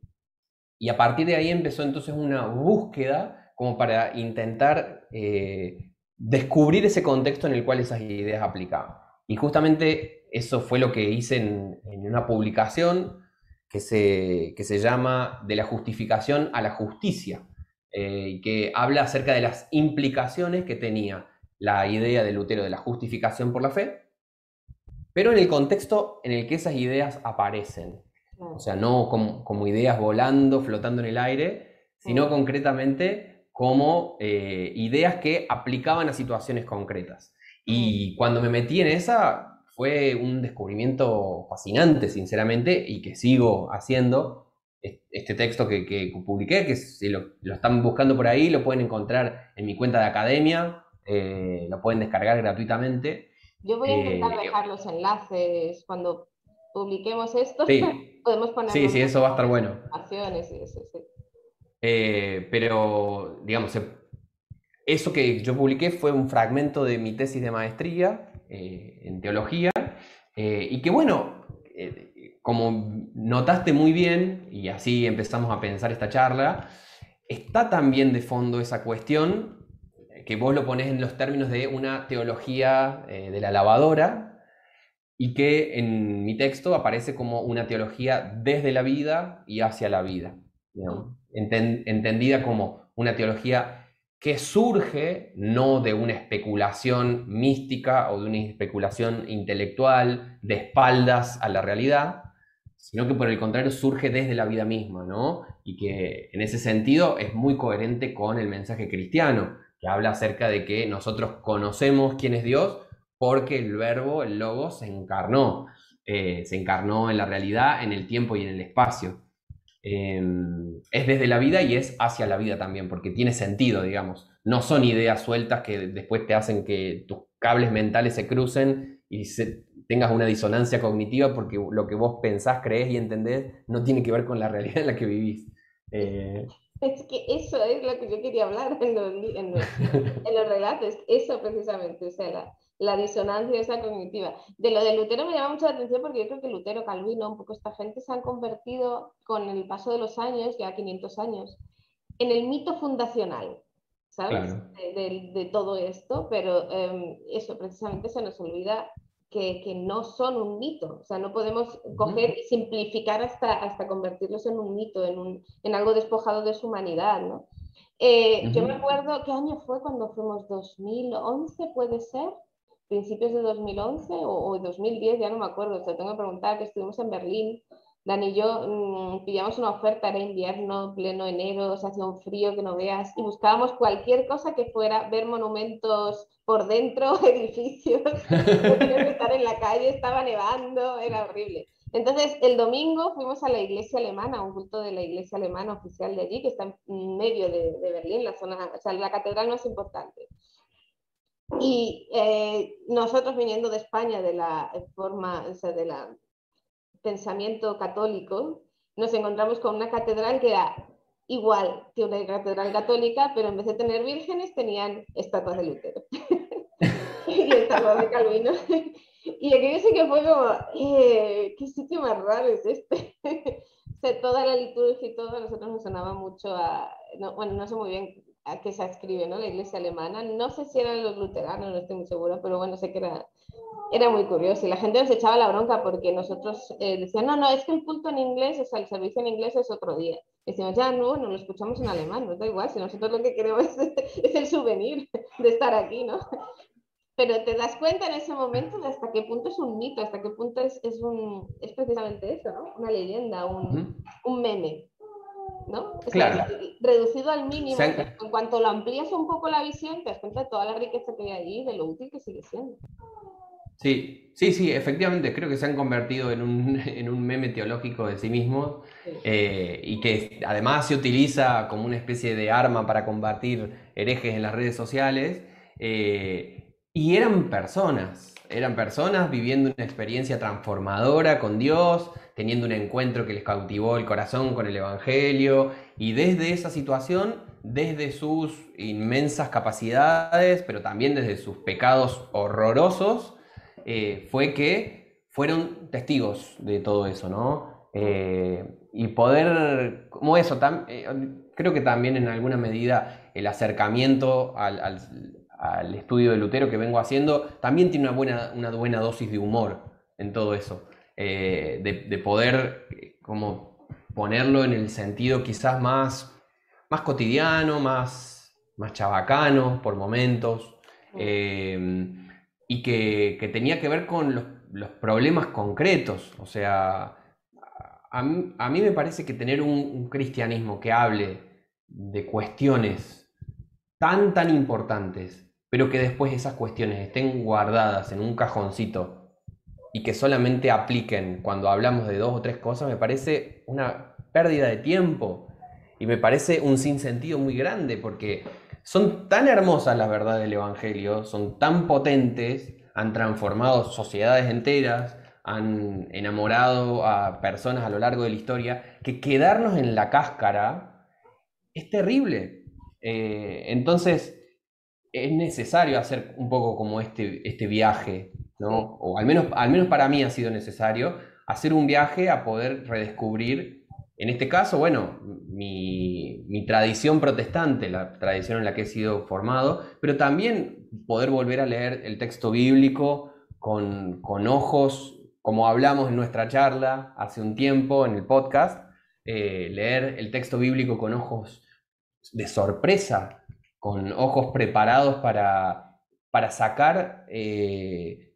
y a partir de ahí empezó entonces una búsqueda como para intentar descubrir ese contexto en el cual esas ideas aplicaban. Y justamente eso fue lo que hice en una publicación que se llama De la justificación a la justicia, y que habla acerca de las implicaciones que tenía la idea de Lutero de la justificación por la fe, pero en el contexto en el que esas ideas aparecen. O sea, no como ideas volando, flotando en el aire, sino concretamente como ideas que aplicaban a situaciones concretas. Y cuando me metí en esa, fue un descubrimiento fascinante, sinceramente, y que sigo haciendo. Este texto que publiqué, que si lo están buscando por ahí, lo pueden encontrar en mi cuenta de academia, lo pueden descargar gratuitamente. Yo voy a intentar Eh, dejar los enlaces cuando publiquemos esto. sí, Podemos sí, ponerlo sí, eso va a en estar las bueno. informaciones y eso, sí. Pero, digamos, eso que yo publiqué fue un fragmento de mi tesis de maestría en teología, y que bueno, como notaste muy bien, y así empezamos a pensar esta charla, está también de fondo esa cuestión que vos lo ponés en los términos de una teología de la lavadora, y que en mi texto aparece como una teología desde la vida y hacia la vida, ¿no? Entendida como una teología que surge no de una especulación mística o de una especulación intelectual de espaldas a la realidad, sino que por el contrario surge desde la vida misma, ¿no? Y que en ese sentido es muy coherente con el mensaje cristiano, que habla acerca de que nosotros conocemos quién es Dios porque el verbo, el logo, se encarnó en la realidad, en el tiempo y en el espacio. Es desde la vida y es hacia la vida también, porque tiene sentido, digamos. No son ideas sueltas que después te hacen que tus cables mentales se crucen y tengas una disonancia cognitiva porque lo que vos pensás, creés y entendés no tiene que ver con la realidad en la que vivís. Eh, Es que eso es lo que yo quería hablar en los relatos, eso precisamente, o sea, la disonancia esa cognitiva. De lo de Lutero me llama mucho la atención porque yo creo que Lutero, Calvino, un poco esta gente se han convertido con el paso de los años, ya 500 años, en el mito fundacional, ¿sabes? claro. De todo esto, pero eso precisamente se nos olvida que no son un mito, o sea, no podemos coger y simplificar hasta convertirlos en un mito, en algo despojado de su humanidad, ¿no? Yo me acuerdo, ¿qué año fue cuando fuimos? ¿2011 puede ser? ¿Principios de 2011 o 2010? Ya no me acuerdo, o sea, tengo que preguntar, que estuvimos en Berlín, Dani y yo pillamos una oferta, era invierno, pleno enero, se hacía un frío que no veas, y buscábamos cualquier cosa que fuera ver monumentos por dentro, edificios, no teníamos que estar en la calle, estaba nevando, era horrible. Entonces, el domingo fuimos a la iglesia alemana, a un culto de la iglesia alemana oficial de allí, que está en medio de Berlín, la zona, o sea, la catedral más importante. Y nosotros viniendo de España, de la forma, o sea, de la pensamiento católico, nos encontramos con una catedral que era igual que una catedral católica, pero en vez de tener vírgenes tenían estatuas de Lutero y estatuas de Calvino. Y aquello sí que fue como, ¿qué sitio más raro es este? O sea, toda la liturgia y todo a nosotros nos sonaba mucho a, no, bueno, no sé muy bien a qué se escribe, ¿no? La iglesia alemana, no sé si eran los luteranos, no estoy muy segura, pero bueno, sé que era muy curioso y la gente nos echaba la bronca porque nosotros decían, no, no, es que el culto en inglés, o sea, el servicio en inglés es otro día. Decimos, ya no, lo escuchamos en alemán, nos da igual, si nosotros lo que queremos es el souvenir de estar aquí, ¿no? Pero te das cuenta en ese momento de hasta qué punto es un mito, hasta qué punto es precisamente eso, ¿no? Una leyenda, Ujú. un meme, ¿no? O sea, Claro. reducido al mínimo, Se pero han- en cuanto lo amplías un poco la visión, te das cuenta de toda la riqueza que hay allí y de lo útil que sigue siendo. Sí, sí, sí, efectivamente, creo que se han convertido en un, en un meme teológico de sí mismos, Sí. y que además se utiliza como una especie de arma para combatir herejes en las redes sociales. Y eran personas viviendo una experiencia transformadora con Dios, teniendo un encuentro que les cautivó el corazón con el Evangelio, y desde esa situación, desde sus inmensas capacidades, pero también desde sus pecados horrorosos, fue que fueron testigos de todo eso, ¿no? Y poder, como eso, creo que también en alguna medida el acercamiento al estudio de Lutero que vengo haciendo también tiene una buena dosis de humor en todo eso. De poder como ponerlo en el sentido quizás más cotidiano, más chabacano por momentos. Eh, y que tenía que ver con los problemas concretos. O sea, a mí me parece que tener un cristianismo que hable de cuestiones tan importantes, pero que después esas cuestiones estén guardadas en un cajoncito y que solamente apliquen cuando hablamos de dos o tres cosas, me parece una pérdida de tiempo y me parece un sinsentido muy grande porque son tan hermosas las verdades del Evangelio, son tan potentes, han transformado sociedades enteras, han enamorado a personas a lo largo de la historia, que quedarnos en la cáscara es terrible. Entonces, es necesario hacer un poco como este viaje, Sí. ¿no? O al menos para mí ha sido necesario hacer un viaje a poder redescubrir, en este caso, bueno, mi tradición protestante, la tradición en la que he sido formado, pero también poder volver a leer el texto bíblico con ojos, como hablamos en nuestra charla hace un tiempo en el podcast, leer el texto bíblico con ojos de sorpresa, con ojos preparados para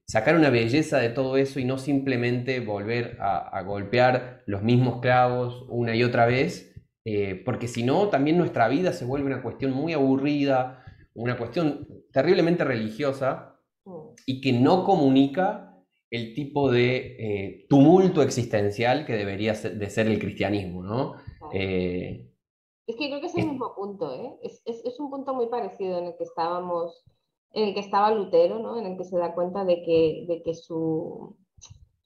sacar una belleza de todo eso y no simplemente volver a golpear los mismos clavos una y otra vez, porque si no, también nuestra vida se vuelve una cuestión muy aburrida, una cuestión terriblemente religiosa Mm. y que no comunica el tipo de tumulto existencial que debería de ser el cristianismo, ¿no? Claro. Eh, Es que creo que es el es- mismo punto, ¿eh? Es un punto muy parecido en el que estábamos, en el que estaba Lutero, ¿no? En el que se da cuenta de que su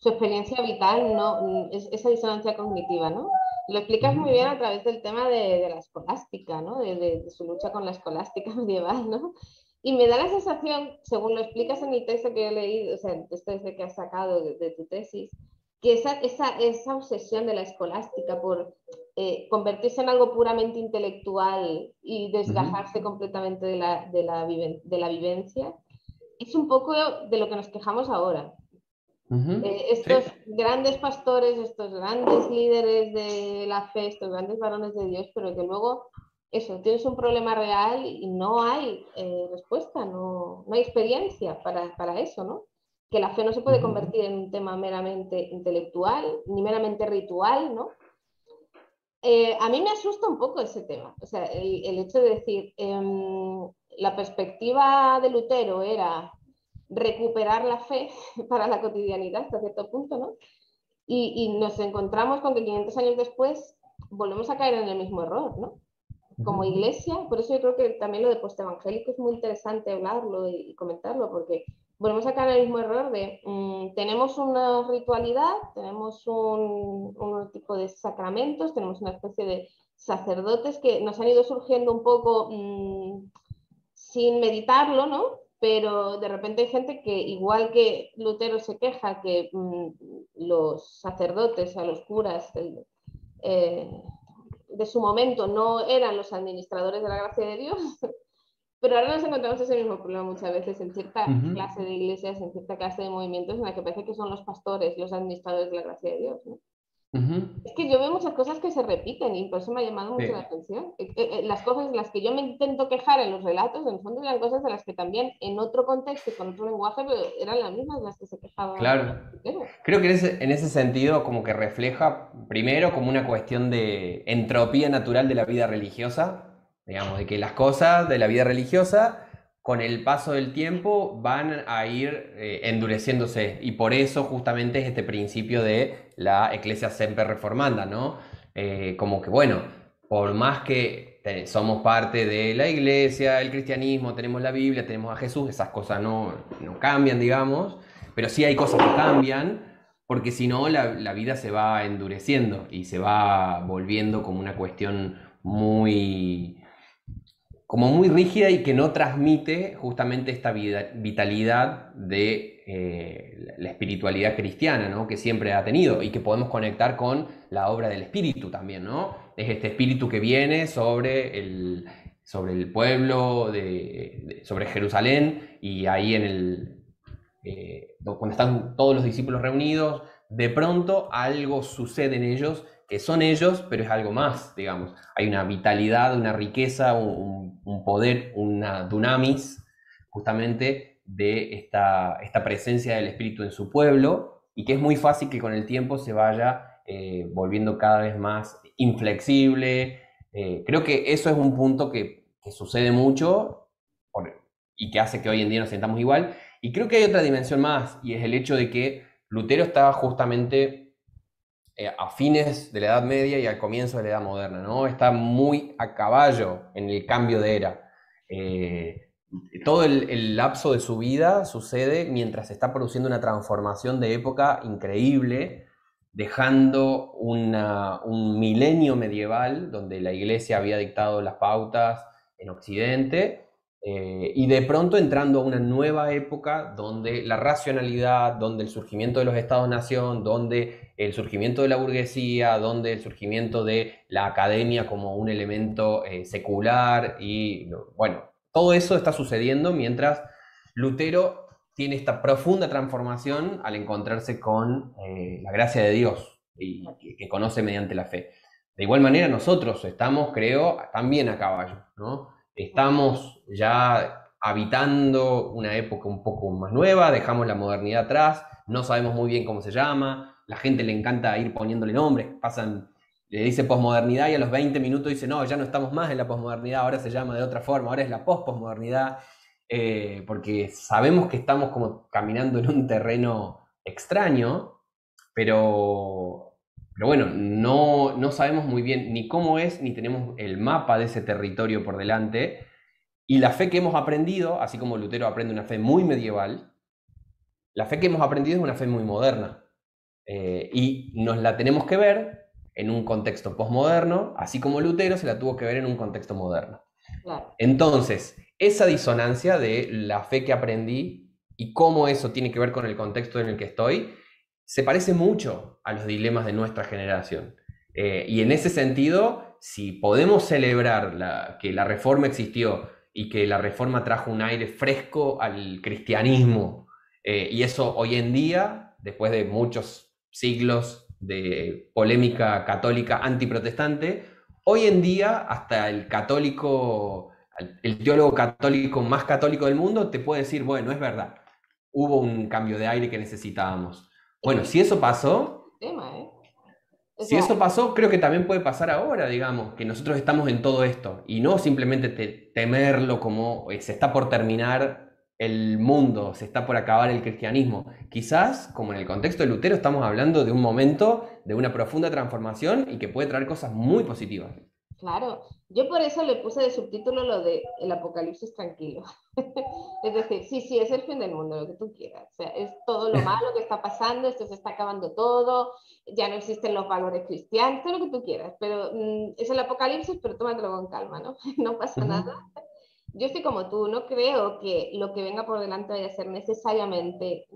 experiencia vital no, es esa disonancia cognitiva, ¿no? Lo explicas muy bien Ujú. a través del tema de la escolástica, ¿no? De su lucha con la escolástica medieval, ¿no? Y me da la sensación, según lo explicas en el texto que he leído, o sea, el texto ese que has sacado de tu tesis, que esa obsesión de la escolástica por convertirse en algo puramente intelectual y Ujú. desgajarse completamente de la vivencia, es un poco de lo que nos quejamos ahora. Ujú. Sí. Estos grandes pastores, estos grandes líderes de la fe, estos grandes varones de Dios, pero que luego eso, tienes un problema real y no hay respuesta, no hay experiencia para eso, ¿no? Que la fe no se puede Ujú. convertir en un tema meramente intelectual ni meramente ritual, ¿no? A mí me asusta un poco ese tema, o sea, el hecho de decir, la perspectiva de Lutero era recuperar la fe para la cotidianidad hasta cierto punto, ¿no? Y nos encontramos con que 500 años después volvemos a caer en el mismo error, ¿no? Como Ujú. iglesia, por eso yo creo que también lo de postevangélico es muy interesante hablarlo y comentarlo, porque volvemos a caer en el mismo error de tenemos una ritualidad, tenemos un tipo de sacramentos, tenemos una especie de sacerdotes que nos han ido surgiendo un poco sin meditarlo, ¿no? Pero de repente hay gente que, igual que Lutero se queja que los sacerdotes, a los curas eh, de su momento no eran los administradores de la gracia de Dios, pero ahora nos encontramos ese mismo problema muchas veces en cierta Ujú. clase de iglesias, en cierta clase de movimientos en la que parece que son los pastores los administradores de la gracia de Dios, ¿no? Ujú. Es que yo veo muchas cosas que se repiten y por eso me ha llamado mucho la Sí. atención. Las cosas de las que yo me intento quejar en los relatos, en el fondo eran cosas de las que también en otro contexto y con otro lenguaje, pero eran las mismas de las que se quejaba Claro. Lutero. Creo que en ese sentido como que refleja primero como una cuestión de entropía natural de la vida religiosa, digamos, de que las cosas de la vida religiosa con el paso del tiempo van a ir endureciéndose y por eso justamente es este principio de la Ecclesia Semper Reformanda, ¿no? Como que bueno, por más que somos parte de la iglesia, el cristianismo, tenemos la Biblia, tenemos a Jesús, esas cosas no cambian, digamos, pero sí hay cosas que cambian, porque si no la vida se va endureciendo y se va volviendo como una cuestión como muy rígida y que no transmite justamente esta vitalidad de la espiritualidad cristiana, ¿no? Que siempre ha tenido y que podemos conectar con la obra del Espíritu también, ¿no? Es este Espíritu que viene sobre el pueblo, sobre Jerusalén y ahí cuando están todos los discípulos reunidos, de pronto algo sucede en ellos, que son ellos, pero es algo más, digamos. Hay una vitalidad, una riqueza, un poder, una dunamis, justamente, de esta presencia del Espíritu en su pueblo, y que es muy fácil que con el tiempo se vaya volviendo cada vez más inflexible. Creo que eso es un punto que sucede mucho y que hace que hoy en día nos sentamos igual. Y creo que hay otra dimensión más, y es el hecho de que Lutero estaba justamente a fines de la Edad Media y al comienzo de la Edad Moderna, ¿no? Está muy a caballo en el cambio de era. Eh, Todo el lapso de su vida sucede mientras se está produciendo una transformación de época increíble, dejando un milenio medieval donde la iglesia había dictado las pautas en Occidente, y de pronto entrando a una nueva época donde la racionalidad, donde el surgimiento de los estados-nación, donde el surgimiento de la burguesía, donde el surgimiento de la academia como un elemento secular y bueno, todo eso está sucediendo mientras Lutero tiene esta profunda transformación al encontrarse con la gracia de Dios y que conoce mediante la fe. De igual manera nosotros estamos, creo, también a caballo, ¿no? Estamos ya habitando una época un poco más nueva, dejamos la modernidad atrás, no sabemos muy bien cómo se llama, la gente le encanta ir poniéndole nombres, le dice posmodernidad y a los 20 minutos dice, no, ya no estamos más en la posmodernidad, ahora se llama de otra forma, ahora es la posposmodernidad, porque sabemos que estamos como caminando en un terreno extraño, pero bueno, no sabemos muy bien ni cómo es, ni tenemos el mapa de ese territorio por delante. Y la fe que hemos aprendido, así como Lutero aprende una fe muy medieval, la fe que hemos aprendido es una fe muy moderna. Y nos la tenemos que ver en un contexto posmoderno, así como Lutero se la tuvo que ver en un contexto moderno. Claro. Entonces, esa disonancia de la fe que aprendí y cómo eso tiene que ver con el contexto en el que estoy, se parece mucho a los dilemas de nuestra generación. Y en ese sentido, si podemos celebrar que la reforma existió y que la reforma trajo un aire fresco al cristianismo, y eso hoy en día, después de muchos siglos de polémica católica antiprotestante, hoy en día hasta el teólogo católico más católico del mundo te puede decir, bueno, es verdad, hubo un cambio de aire que necesitábamos. Es Bueno, que ese es el tema, ¿eh? O si sea, eso pasó, creo que también puede pasar ahora, digamos, que nosotros estamos en todo esto y no simplemente temerlo como se está por terminar el mundo, se está por acabar el cristianismo. Quizás, como en el contexto de Lutero, estamos hablando de un momento de una profunda transformación y que puede traer cosas muy positivas. claro, yo por eso le puse de subtítulo lo de el apocalipsis tranquilo. Es decir, sí, sí, es el fin del mundo, lo que tú quieras. O sea, es todo lo malo que está pasando, esto se está acabando todo, ya no existen los valores cristianos, todo lo que tú quieras, pero es el apocalipsis, pero tómatelo con calma, ¿no? No pasa Ujú, nada. Yo estoy como tú, no creo que lo que venga por delante vaya a ser necesariamente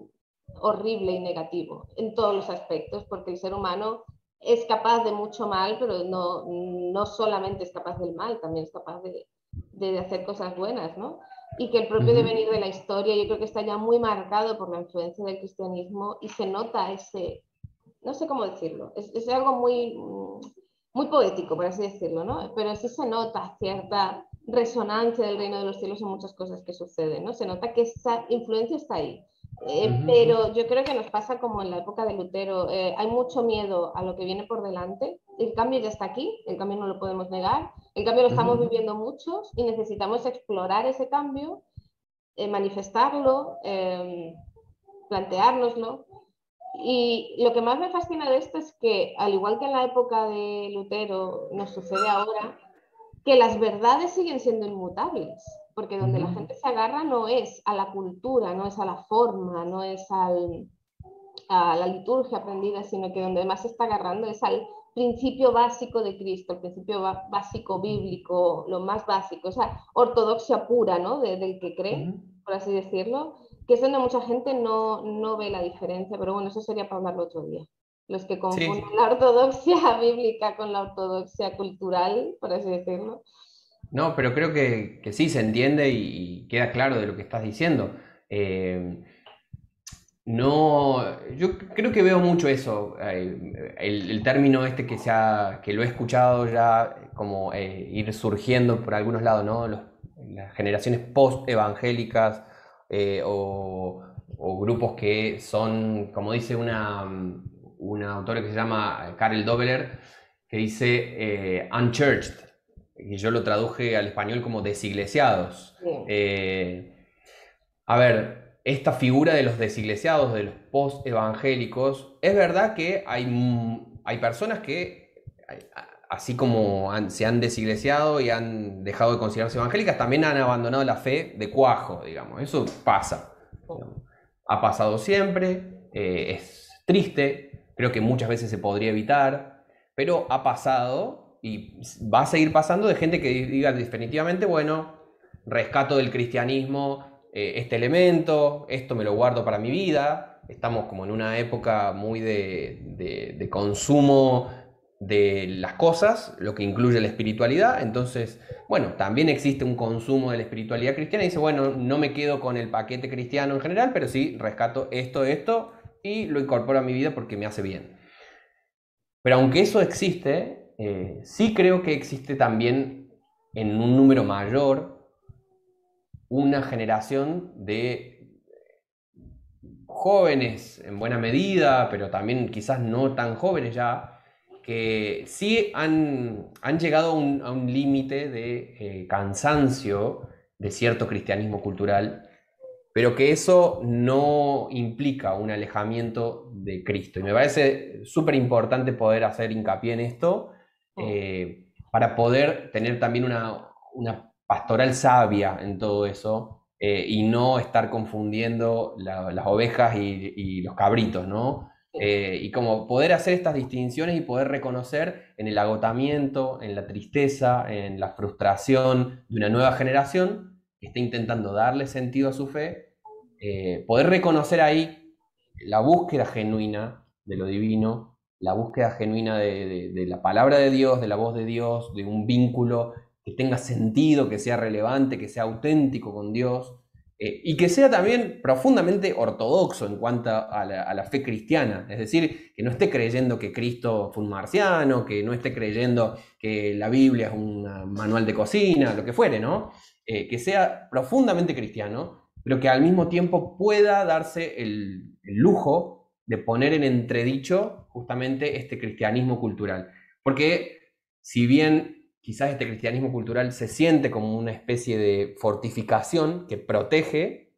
horrible y negativo en todos los aspectos, porque el ser humano es capaz de mucho mal, pero no solamente es capaz del mal, también es capaz de hacer cosas buenas, ¿no? Y que el propio ujú. devenir de la historia yo creo que está ya muy marcado por la influencia del cristianismo y se nota no sé cómo decirlo, es algo muy, muy poético, por así decirlo, ¿no? Pero sí se nota cierta resonancia del reino de los cielos en muchas cosas que suceden, ¿no? Se nota que esa influencia está ahí. Ujú, Pero yo creo que nos pasa como en la época de Lutero, hay mucho miedo a lo que viene por delante, el cambio ya está aquí, el cambio no lo podemos negar, el cambio lo estamos ujú. viviendo muchos y necesitamos explorar ese cambio, manifestarlo, planteárnoslo. Y lo que más me fascina de esto es que, al igual que en la época de Lutero, nos sucede ahora, que las verdades siguen siendo inmutables, porque donde la Ujú, gente se agarra no es a la cultura, no es a la forma, no es a la liturgia aprendida, sino que donde más se está agarrando es al principio básico de Cristo, el principio básico bíblico, lo más básico, o sea, ortodoxia pura, ¿no? Del que cree, ujú. por así decirlo, que es donde mucha gente no ve la diferencia, pero bueno, eso sería para hablarlo otro día. Los que confunden Sí, la ortodoxia bíblica con la ortodoxia cultural, por así decirlo. no, pero creo que sí se entiende y queda claro de lo que estás diciendo. Eh, no, yo creo que veo mucho eso, el término este que lo he escuchado ya como ir surgiendo por algunos lados, ¿no? Las generaciones post-evangélicas eh, o, o grupos que son, como dice una autora que se llama Karel Dobler, que dice unchurched, y yo lo traduje al español como desiglesiados. Bien. A ver, esta figura de los desiglesiados, de los post-evangélicos, es verdad que hay personas que, así como se han desiglesiado y han dejado de considerarse evangélicas, también han abandonado la fe de cuajo, digamos. Eso pasa. Digamos. Ha pasado siempre, es triste, creo que muchas veces se podría evitar, pero ha pasado y va a seguir pasando de gente que diga definitivamente, bueno, rescato del cristianismo este elemento, esto me lo guardo para mi vida. Estamos como en una época muy de consumo de las cosas, lo que incluye la espiritualidad. Entonces, bueno, también existe un consumo de la espiritualidad cristiana y dice, bueno, no me quedo con el paquete cristiano en general, pero sí rescato esto y lo incorporo a mi vida porque me hace bien. Pero aunque eso existe, sí creo que existe también en un número mayor una generación de jóvenes en buena medida, pero también quizás no tan jóvenes ya, que sí han llegado a un límite de cansancio de cierto cristianismo cultural, pero que eso no implica un alejamiento de Cristo. Y me parece súper importante poder hacer hincapié en esto para poder tener también una pastoral sabia en todo eso y no estar confundiendo las ovejas y los cabritos, ¿no? Y como poder hacer estas distinciones y poder reconocer en el agotamiento, en la tristeza, en la frustración de una nueva generación que está intentando darle sentido a su fe, poder reconocer ahí la búsqueda genuina de lo divino, la búsqueda genuina de la palabra de Dios, de la voz de Dios, de un vínculo que tenga sentido, que sea relevante, que sea auténtico con Dios, y que sea también profundamente ortodoxo en cuanto a la fe cristiana, es decir, que no esté creyendo que Cristo fue un marciano, que no esté creyendo que la Biblia es un manual de cocina, lo que fuere, ¿no? Que sea profundamente cristiano, pero que al mismo tiempo pueda darse el lujo de poner en entredicho justamente este cristianismo cultural. Porque si bien quizás este cristianismo cultural se siente como una especie de fortificación que protege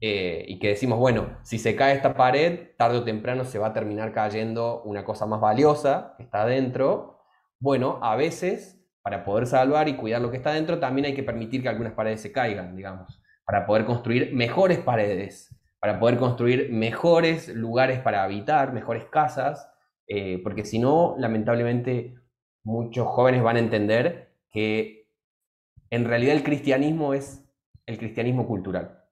y que decimos, bueno, si se cae esta pared, tarde o temprano se va a terminar cayendo una cosa más valiosa que está adentro. Bueno, a veces, para poder salvar y cuidar lo que está adentro, también hay que permitir que algunas paredes se caigan, digamos, para poder construir mejores paredes, para poder construir mejores lugares para habitar, mejores casas, porque si no, lamentablemente, muchos jóvenes van a entender que en realidad el cristianismo es el cristianismo cultural.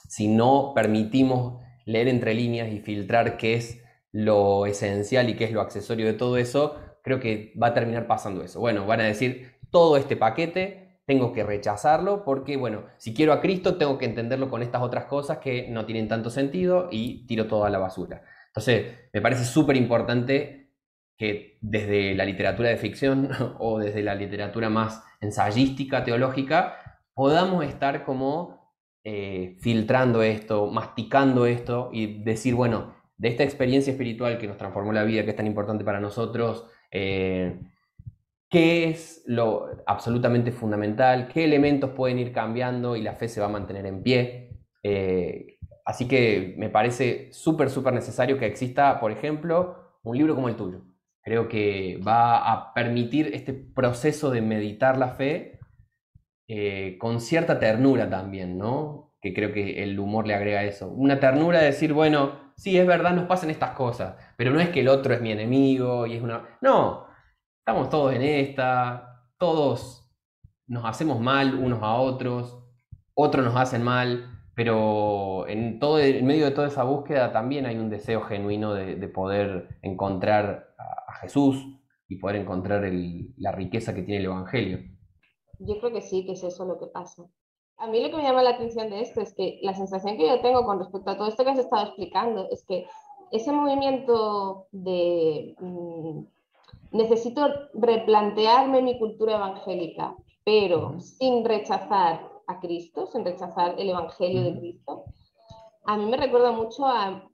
Si no permitimos leer entre líneas y filtrar qué es lo esencial y qué es lo accesorio de todo eso, creo que va a terminar pasando eso. Bueno, van a decir, todo este paquete tengo que rechazarlo porque, bueno, si quiero a Cristo tengo que entenderlo con estas otras cosas que no tienen tanto sentido y tiro todo a la basura. Entonces, me parece súper importante que desde la literatura de ficción o desde la literatura más ensayística, teológica, podamos estar como filtrando esto, masticando esto y decir, bueno, de esta experiencia espiritual que nos transformó la vida, que es tan importante para nosotros, qué es lo absolutamente fundamental, qué elementos pueden ir cambiando y la fe se va a mantener en pie. Así que me parece súper, súper necesario que exista, por ejemplo, un libro como el tuyo. Creo que va a permitir este proceso de meditar la fe con cierta ternura también, ¿no? Que creo que el humor le agrega eso. Una ternura de decir, bueno, sí, es verdad, nos pasan estas cosas, pero no es que el otro es mi enemigo y es una... No, estamos todos en esta, todos nos hacemos mal unos a otros, otros nos hacen mal, pero en medio de toda esa búsqueda también hay un deseo genuino de poder encontrar a Jesús y poder encontrar la riqueza que tiene el Evangelio. Yo creo que sí, que es eso lo que pasa. A mí lo que me llama la atención de esto es que la sensación que yo tengo con respecto a todo esto que has estado explicando es que ese movimiento de necesito replantearme mi cultura evangélica, Uh pero -huh. sin rechazar a Cristo, sin rechazar el Uh Evangelio de -huh. Cristo, a mí me recuerda mucho a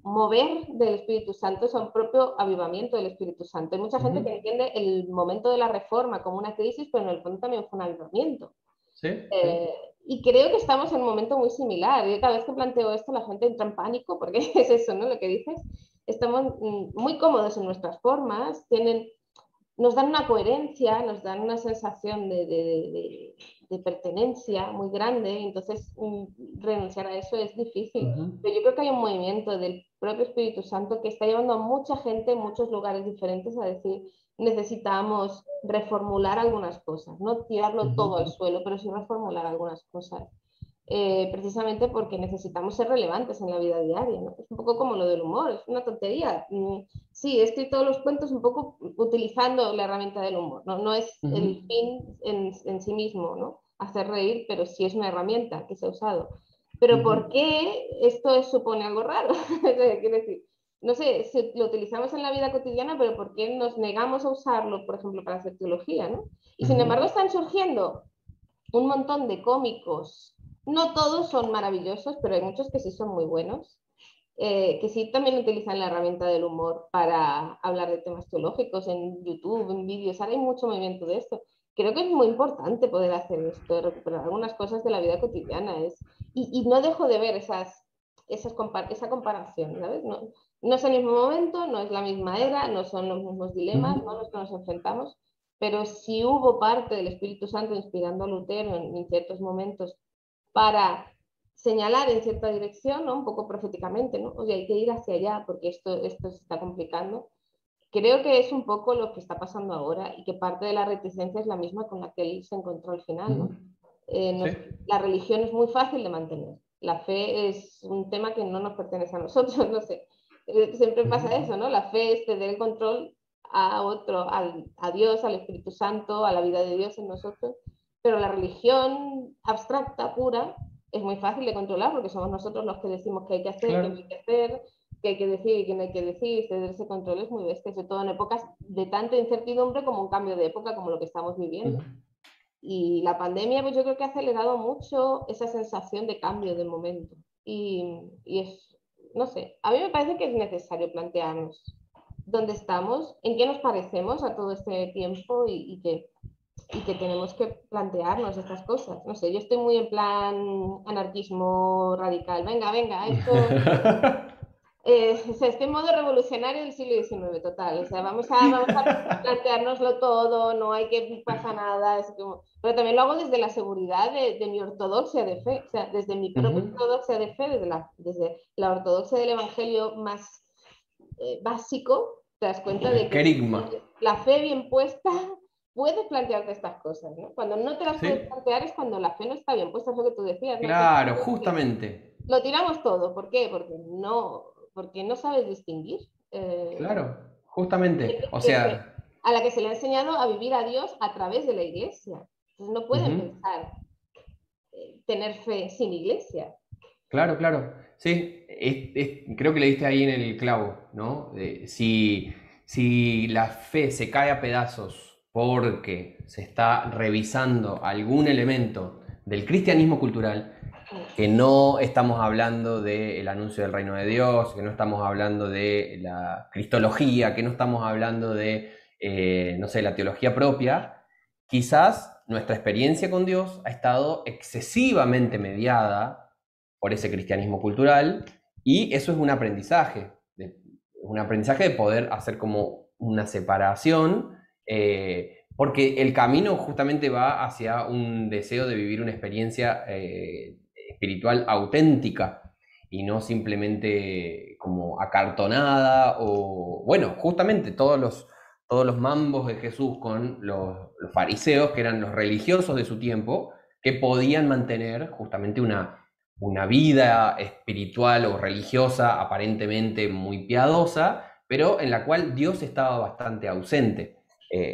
mover del Espíritu Santo, es un propio avivamiento del Espíritu Santo. Hay mucha Uh gente -huh. que entiende el momento de la reforma como una crisis, pero en el fondo también fue un avivamiento. Sí, sí. Eh, y creo que estamos en un momento muy similar. Yo cada vez que planteo esto, la gente entra en pánico, porque es eso, ¿no? Lo que dices. Estamos muy cómodos en nuestras formas, nos dan una coherencia, nos dan una sensación de pertenencia muy grande, entonces renunciar a eso es Uh difícil. -huh. Pero yo creo que hay un movimiento del propio Espíritu Santo que está llevando a mucha gente en muchos lugares diferentes a decir, necesitamos reformular algunas cosas, no Uh tirarlo todo al -huh. suelo, pero sí reformular algunas cosas. Precisamente porque necesitamos ser relevantes en la vida diaria, ¿no? Es un poco como lo del humor, es una tontería. Sí, he escrito los cuentos un poco utilizando la herramienta del humor, no, no es Uh -huh. el fin en sí mismo, ¿no? Hacer reír, pero sí es una herramienta que se ha usado. Uh Pero -huh. ¿por qué esto supone algo raro? Quiero decir, no sé, si lo utilizamos en la vida cotidiana, pero ¿por qué nos negamos a usarlo, por ejemplo, para hacer teología, ¿no? Y Uh sin -huh. embargo están surgiendo un montón de cómicos. No todos son maravillosos, pero hay muchos que sí son muy buenos, que sí también utilizan la herramienta del humor para hablar de temas teológicos en YouTube, en vídeos. Ahora hay mucho movimiento de esto. Creo que es muy importante poder hacer esto, recuperar algunas cosas de la vida cotidiana. Y no dejo de ver esa comparación, ¿sabes? No, no es el mismo momento, no es la misma era, no son los mismos Uh dilemas, -huh. no los que nos enfrentamos, pero sí hubo parte del Espíritu Santo inspirando a Lutero en ciertos momentos para señalar en cierta dirección, ¿no? Un poco proféticamente, ¿no? Oye, hay que ir hacia allá porque esto se está complicando. Creo que es un poco lo que está pasando ahora y que parte de la reticencia es la misma con la que él se encontró al Uh final, -huh. ¿no? Sí. La religión es muy fácil de mantener. La fe es un tema que no nos pertenece a nosotros, no sé. Siempre Uh -huh. pasa eso, ¿no? La fe es ceder el control a otro, a Dios, al Espíritu Santo, a la vida de Dios en nosotros. Pero la religión abstracta, pura, es muy fácil de controlar porque somos nosotros los que decimos qué hay que hacer, qué no hay Claro. que hacer, qué hay que decir y qué no hay que decir. Ceder ese control es muy bestia, sobre todo en épocas de tanta incertidumbre como un cambio de época como lo que estamos Uh viviendo. -huh. Y la pandemia, pues yo creo que ha acelerado mucho esa sensación de cambio de momento. Y es, no sé, a mí me parece que es necesario plantearnos dónde estamos, en qué nos parecemos a todo este tiempo y que tenemos que plantearnos estas cosas. No sé, yo estoy muy en plan anarquismo radical. Venga, venga, esto o sea, este modo revolucionario del siglo XIX, total. O sea, vamos a planteárnoslo todo, no hay que pasar nada. Pero también lo hago desde la seguridad de mi ortodoxia de fe, o sea, desde mi Uh propia -huh. ortodoxia de fe, desde la ortodoxia del Evangelio más básico, te das cuenta de El que querigma. la fe bien puesta puedes plantearte estas cosas, ¿no? Cuando no te las puedes ¿Sí? plantear es cuando la fe no está bien puesta, es lo que tú decías, ¿no? Hay gente Claro, que dice, justamente. lo tiramos todo. ¿Por qué? Porque no sabes distinguir. Claro, justamente. Gente O sea, a la que se le ha enseñado a vivir a Dios a través de la iglesia. Entonces no pueden ujú. pensar tener fe sin iglesia. Claro, claro. Sí, creo que le diste ahí en el clavo, ¿no? Si la fe se cae a pedazos porque se está revisando algún elemento del cristianismo cultural, que no estamos hablando del anuncio del reino de Dios, que no estamos hablando de la cristología, que no estamos hablando de, no sé, la teología propia, quizás nuestra experiencia con Dios ha estado excesivamente mediada por ese cristianismo cultural y eso es un aprendizaje de poder hacer como una separación, porque el camino justamente va hacia un deseo de vivir una experiencia espiritual auténtica y no simplemente como acartonada o, bueno, justamente todos los mambos de Jesús con los fariseos, que eran los religiosos de su tiempo, que podían mantener justamente una vida espiritual o religiosa aparentemente muy piadosa, pero en la cual Dios estaba bastante ausente.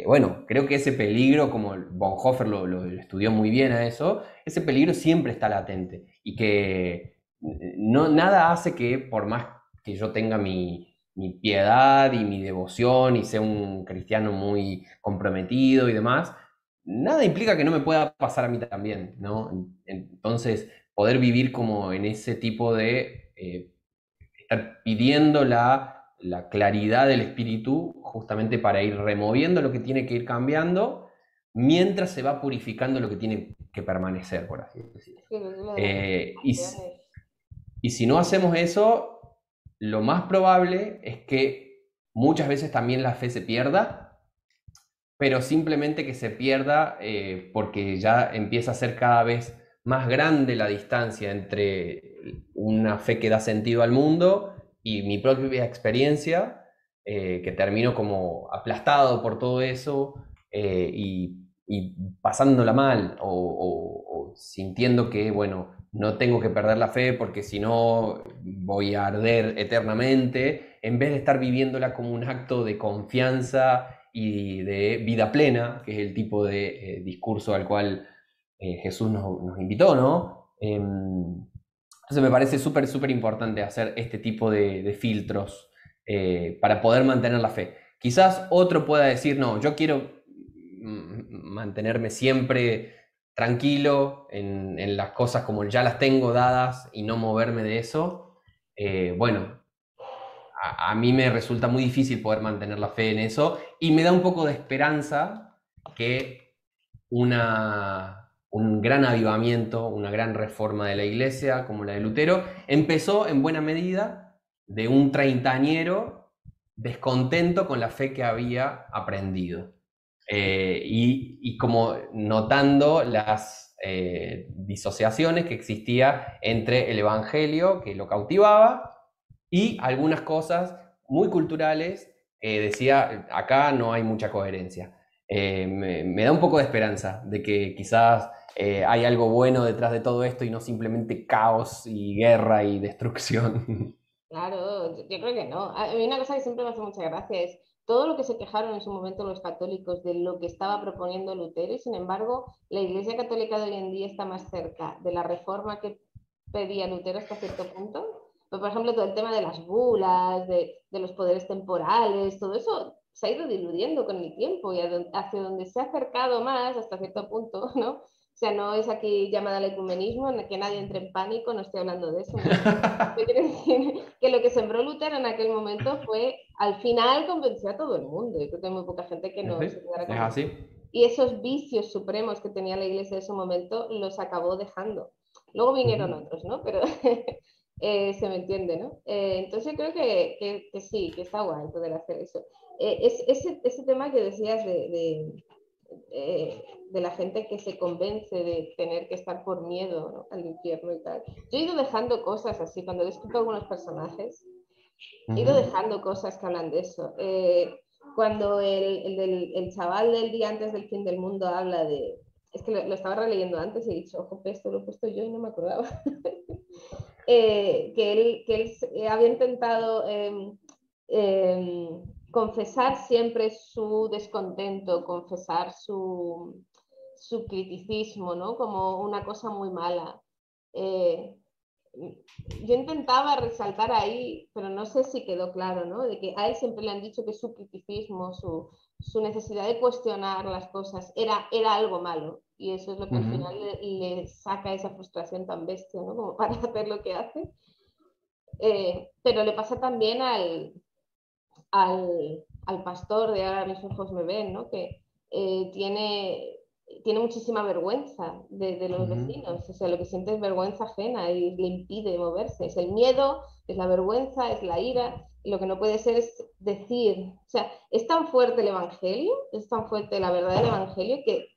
Bueno, creo que ese peligro, como Bonhoeffer lo estudió muy bien a eso, ese peligro siempre está latente y que no, nada hace que, por más que yo tenga mi piedad y mi devoción y sea un cristiano muy comprometido y demás, nada implica que no me pueda pasar a mí también, ¿no? Entonces, poder vivir como en ese tipo de estar pidiendo la claridad del espíritu justamente para ir removiendo lo que tiene que ir cambiando mientras se va purificando lo que tiene que permanecer, por así decirlo. Sí, lo de las Eh, y, emociones. y si no hacemos eso, lo más probable es que muchas veces también la fe se pierda, pero simplemente que se pierda porque ya empieza a ser cada vez más grande la distancia entre una fe que da sentido al mundo y mi propia experiencia, que termino como aplastado por todo eso y pasándola mal o sintiendo que, bueno, no tengo que perder la fe porque si no voy a arder eternamente, en vez de estar viviéndola como un acto de confianza y de vida plena, que es el tipo de discurso al cual Jesús nos invitó, ¿no? Entonces me parece súper, súper importante hacer este tipo de filtros para poder mantener la fe. Quizás otro pueda decir, no, yo quiero mantenerme siempre tranquilo en las cosas como ya las tengo dadas y no moverme de eso. Bueno, a mí me resulta muy difícil poder mantener la fe en eso y me da un poco de esperanza que un gran avivamiento, una gran reforma de la iglesia como la de Lutero, empezó en buena medida de un treintañero descontento con la fe que había aprendido. Y como notando las disociaciones que existía entre el Evangelio, que lo cautivaba, y algunas cosas muy culturales, decía, acá no hay mucha coherencia. Me da un poco de esperanza de que quizás hay algo bueno detrás de todo esto y no simplemente caos y guerra y destrucción. Claro, yo creo que no. A mí una cosa que siempre me hace mucha gracia es todo lo que se quejaron en su momento los católicos de lo que estaba proponiendo Lutero y sin embargo la Iglesia Católica de hoy en día está más cerca de la reforma que pedía Lutero hasta cierto punto. Pues, por ejemplo, todo el tema de las bulas, de los poderes temporales, todo eso se ha ido diluyendo con el tiempo y hacia donde se ha acercado más hasta cierto punto, ¿no? O sea, no es aquí llamada al ecumenismo, en el que nadie entre en pánico, no estoy hablando de eso, ¿no? Yo quiero decir que lo que sembró Lutero en aquel momento fue, al final convenció a todo el mundo. Yo creo que hay muy poca gente que no se quedara ¿Es convencida. así? Y esos vicios supremos que tenía la iglesia en ese momento los acabó dejando. Luego vinieron otros, ¿no? Pero se me entiende, ¿no? Entonces yo creo que sí, que está guay poder hacer eso. Ese tema que decías de la gente que se convence de tener que estar por miedo, ¿no? Al infierno y tal. Yo he ido dejando cosas así, cuando he descubierto algunos personajes, he ido dejando cosas que hablan de eso. Cuando el chaval del día antes del fin del mundo habla de... Es que lo estaba releyendo antes y he dicho, ojo, esto lo he puesto yo y no me acordaba. Que él había intentado confesar siempre su descontento, confesar su criticismo, ¿no? Como una cosa muy mala. Eh, yo intentaba resaltar ahí, pero no sé si quedó claro, ¿no? De que a él siempre le han dicho que su criticismo, su necesidad de cuestionar las cosas era algo malo. Y eso es lo que al Ujú, final le saca esa frustración tan bestia, ¿no? Como para hacer lo que hace. Pero le pasa también al pastor de Ahora mis ojos me ven, ¿no? Que tiene muchísima vergüenza de los ujú, vecinos, o sea, lo que siente es vergüenza ajena y le impide moverse. Es el miedo, es la vergüenza, es la ira, y lo que no puede ser es decir, o sea, es tan fuerte el Evangelio, es tan fuerte la verdad del Evangelio que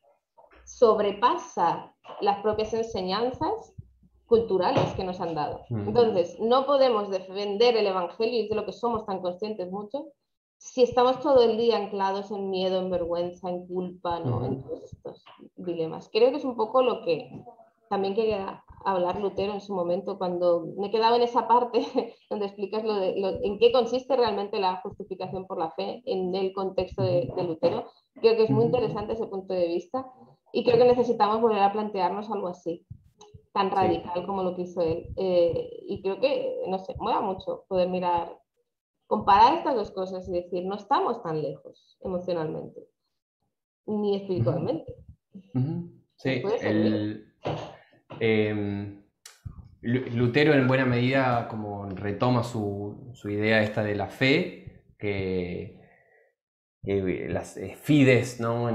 sobrepasa las propias enseñanzas culturales que nos han dado. ujú, Entonces, no podemos defender el Evangelio, y es de lo que somos tan conscientes mucho, si estamos todo el día anclados en miedo, en vergüenza, en culpa, ¿no? En ujú. todos estos dilemas. Creo que es un poco lo que también quería hablar Lutero en su momento, cuando me quedaba en esa parte donde explicas en qué consiste realmente la justificación por la fe en el contexto Ujú, de Lutero. Creo que es muy ujú. interesante ese punto de vista y creo que necesitamos volver a plantearnos algo así, tan Sí. radical como lo que hizo él. Y creo que, no sé, mola mucho poder mirar, comparar estas dos cosas y decir, no estamos tan lejos emocionalmente ni Ujú, espiritualmente. ujú. Nos Sí, puede servir. em, Lutero en buena medida como retoma su idea esta de la fe, que las fides, ¿no?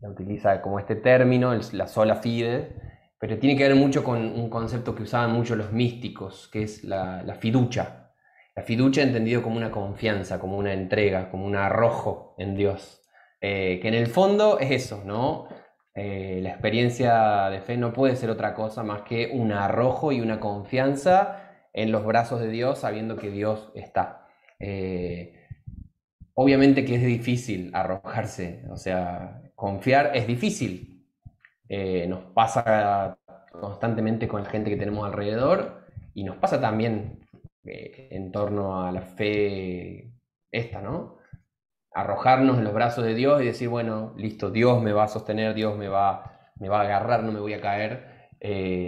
La utiliza como este término, la sola fide, pero tiene que ver mucho con un concepto que usaban mucho los místicos, que es la fiducia. La fiducia entendido como una confianza, como una entrega, como un arrojo en Dios. Que en el fondo es eso, ¿no? La experiencia de fe no puede ser otra cosa más que un arrojo y una confianza en los brazos de Dios, sabiendo que Dios está. Obviamente que es difícil arrojarse, o sea, confiar es difícil. Nos pasa constantemente con la gente que tenemos alrededor y nos pasa también en torno a la fe esta, ¿no? Arrojarnos en los brazos de Dios y decir, bueno, listo, Dios me va a sostener, Dios me va a agarrar, no me voy a caer.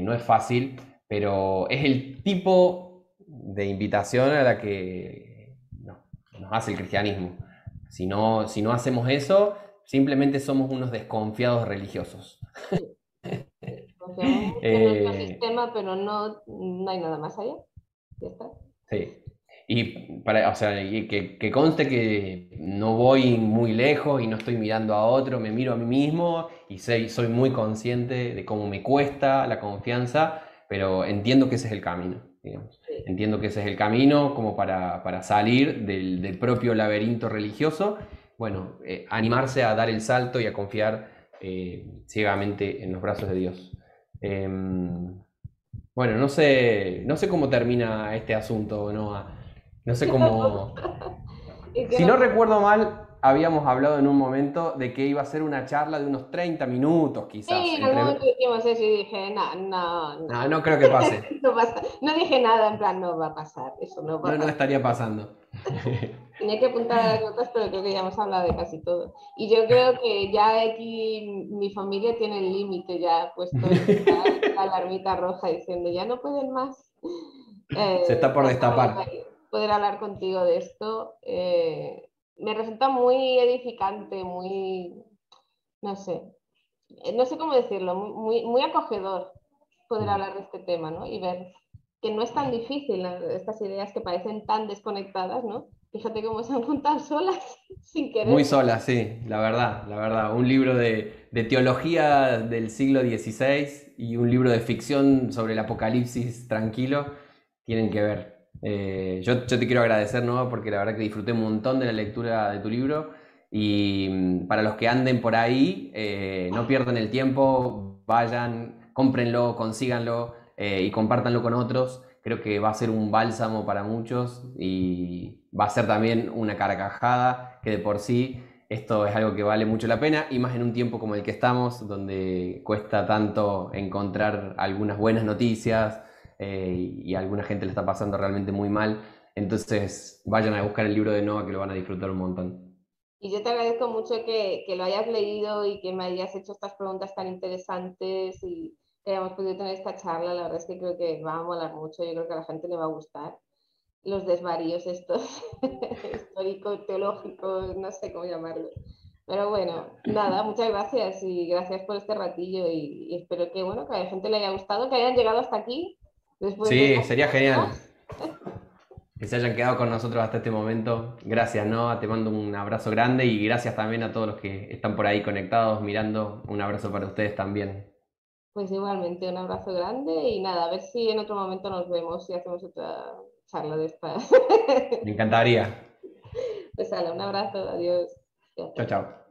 No es fácil, pero es el tipo de invitación a la que nos hace el cristianismo. Si no hacemos eso, simplemente somos unos desconfiados religiosos. Sí, sí. Confiamos mucho en nuestro Eh, sistema, pero no hay nada más allá. Ya está. Sí. O sea, y que conste que no voy muy lejos y no estoy mirando a otro, me miro a mí mismo y soy muy consciente de cómo me cuesta la confianza, pero entiendo que ese es el camino, digamos. Sí. Entiendo que ese es el camino como para salir del propio laberinto religioso, bueno, animarse a dar el salto y a confiar ciegamente en los brazos de Dios. Em, bueno, no sé cómo termina este asunto, Noah. No sé cómo. ¿Y qué Si nos no vamos? recuerdo mal, habíamos hablado en un momento de que iba a ser una charla de unos 30 minutos, Sí, quizás. en algún momento dijimos eso y dije, no, no, No, no. no creo que pase. No pasa. No dije nada, en plan, no va a pasar, eso no va a No, no pasar. estaría pasando. Tenía que apuntar a las notas, pero creo que ya hemos hablado de casi todo. Y yo creo que ya aquí mi familia tiene el límite ya puesto, la alarmita roja diciendo, ya no pueden más. Se está por Me acaba destapar. de poder hablar contigo de esto. Me resulta muy edificante, muy, no sé, no sé cómo decirlo, muy acogedor poder Mm. hablar de este tema, ¿no? Y ver que no es tan difícil, ¿no? Estas ideas que parecen tan desconectadas, ¿no? Fíjate cómo se han juntado solas sin Muy querer. sola, sí, la verdad, la verdad. Un libro de teología del siglo XVI y un libro de ficción sobre el apocalipsis tranquilo tienen que ver. Yo te quiero agradecer, ¿no? Porque la verdad que disfruté un montón de la lectura de tu libro y para los que anden por ahí, no pierdan el tiempo, vayan, cómprenlo, consíganlo y compártanlo con otros. Creo que va a ser un bálsamo para muchos y va a ser también una carcajada que de por sí esto es algo que vale mucho la pena y más en un tiempo como el que estamos, donde cuesta tanto encontrar algunas buenas noticias y alguna gente le está pasando realmente muy mal. Entonces vayan a buscar el libro de Noah que lo van a disfrutar un montón. Y yo te agradezco mucho que lo hayas leído y que me hayas hecho estas preguntas tan interesantes y que hayamos podido tener esta charla. La verdad es que creo que va a molar mucho, yo creo que a la gente le va a gustar. Los desvaríos estos históricos, teológicos, no sé cómo llamarlo. Pero bueno, nada, muchas gracias y gracias por este ratillo y espero que, bueno, que a la gente le haya gustado, que hayan llegado hasta aquí después de Sí, sería tantas genial horas. que se hayan quedado con nosotros hasta este momento. Gracias, Noah, te mando un abrazo grande y gracias también a todos los que están por ahí conectados, mirando. Un abrazo para ustedes también. Pues igualmente, un abrazo grande y nada, a ver si en otro momento nos vemos y hacemos otra charla de estas. Me encantaría. Pues hala, un abrazo, adiós. Y hasta Chao, luego. chao.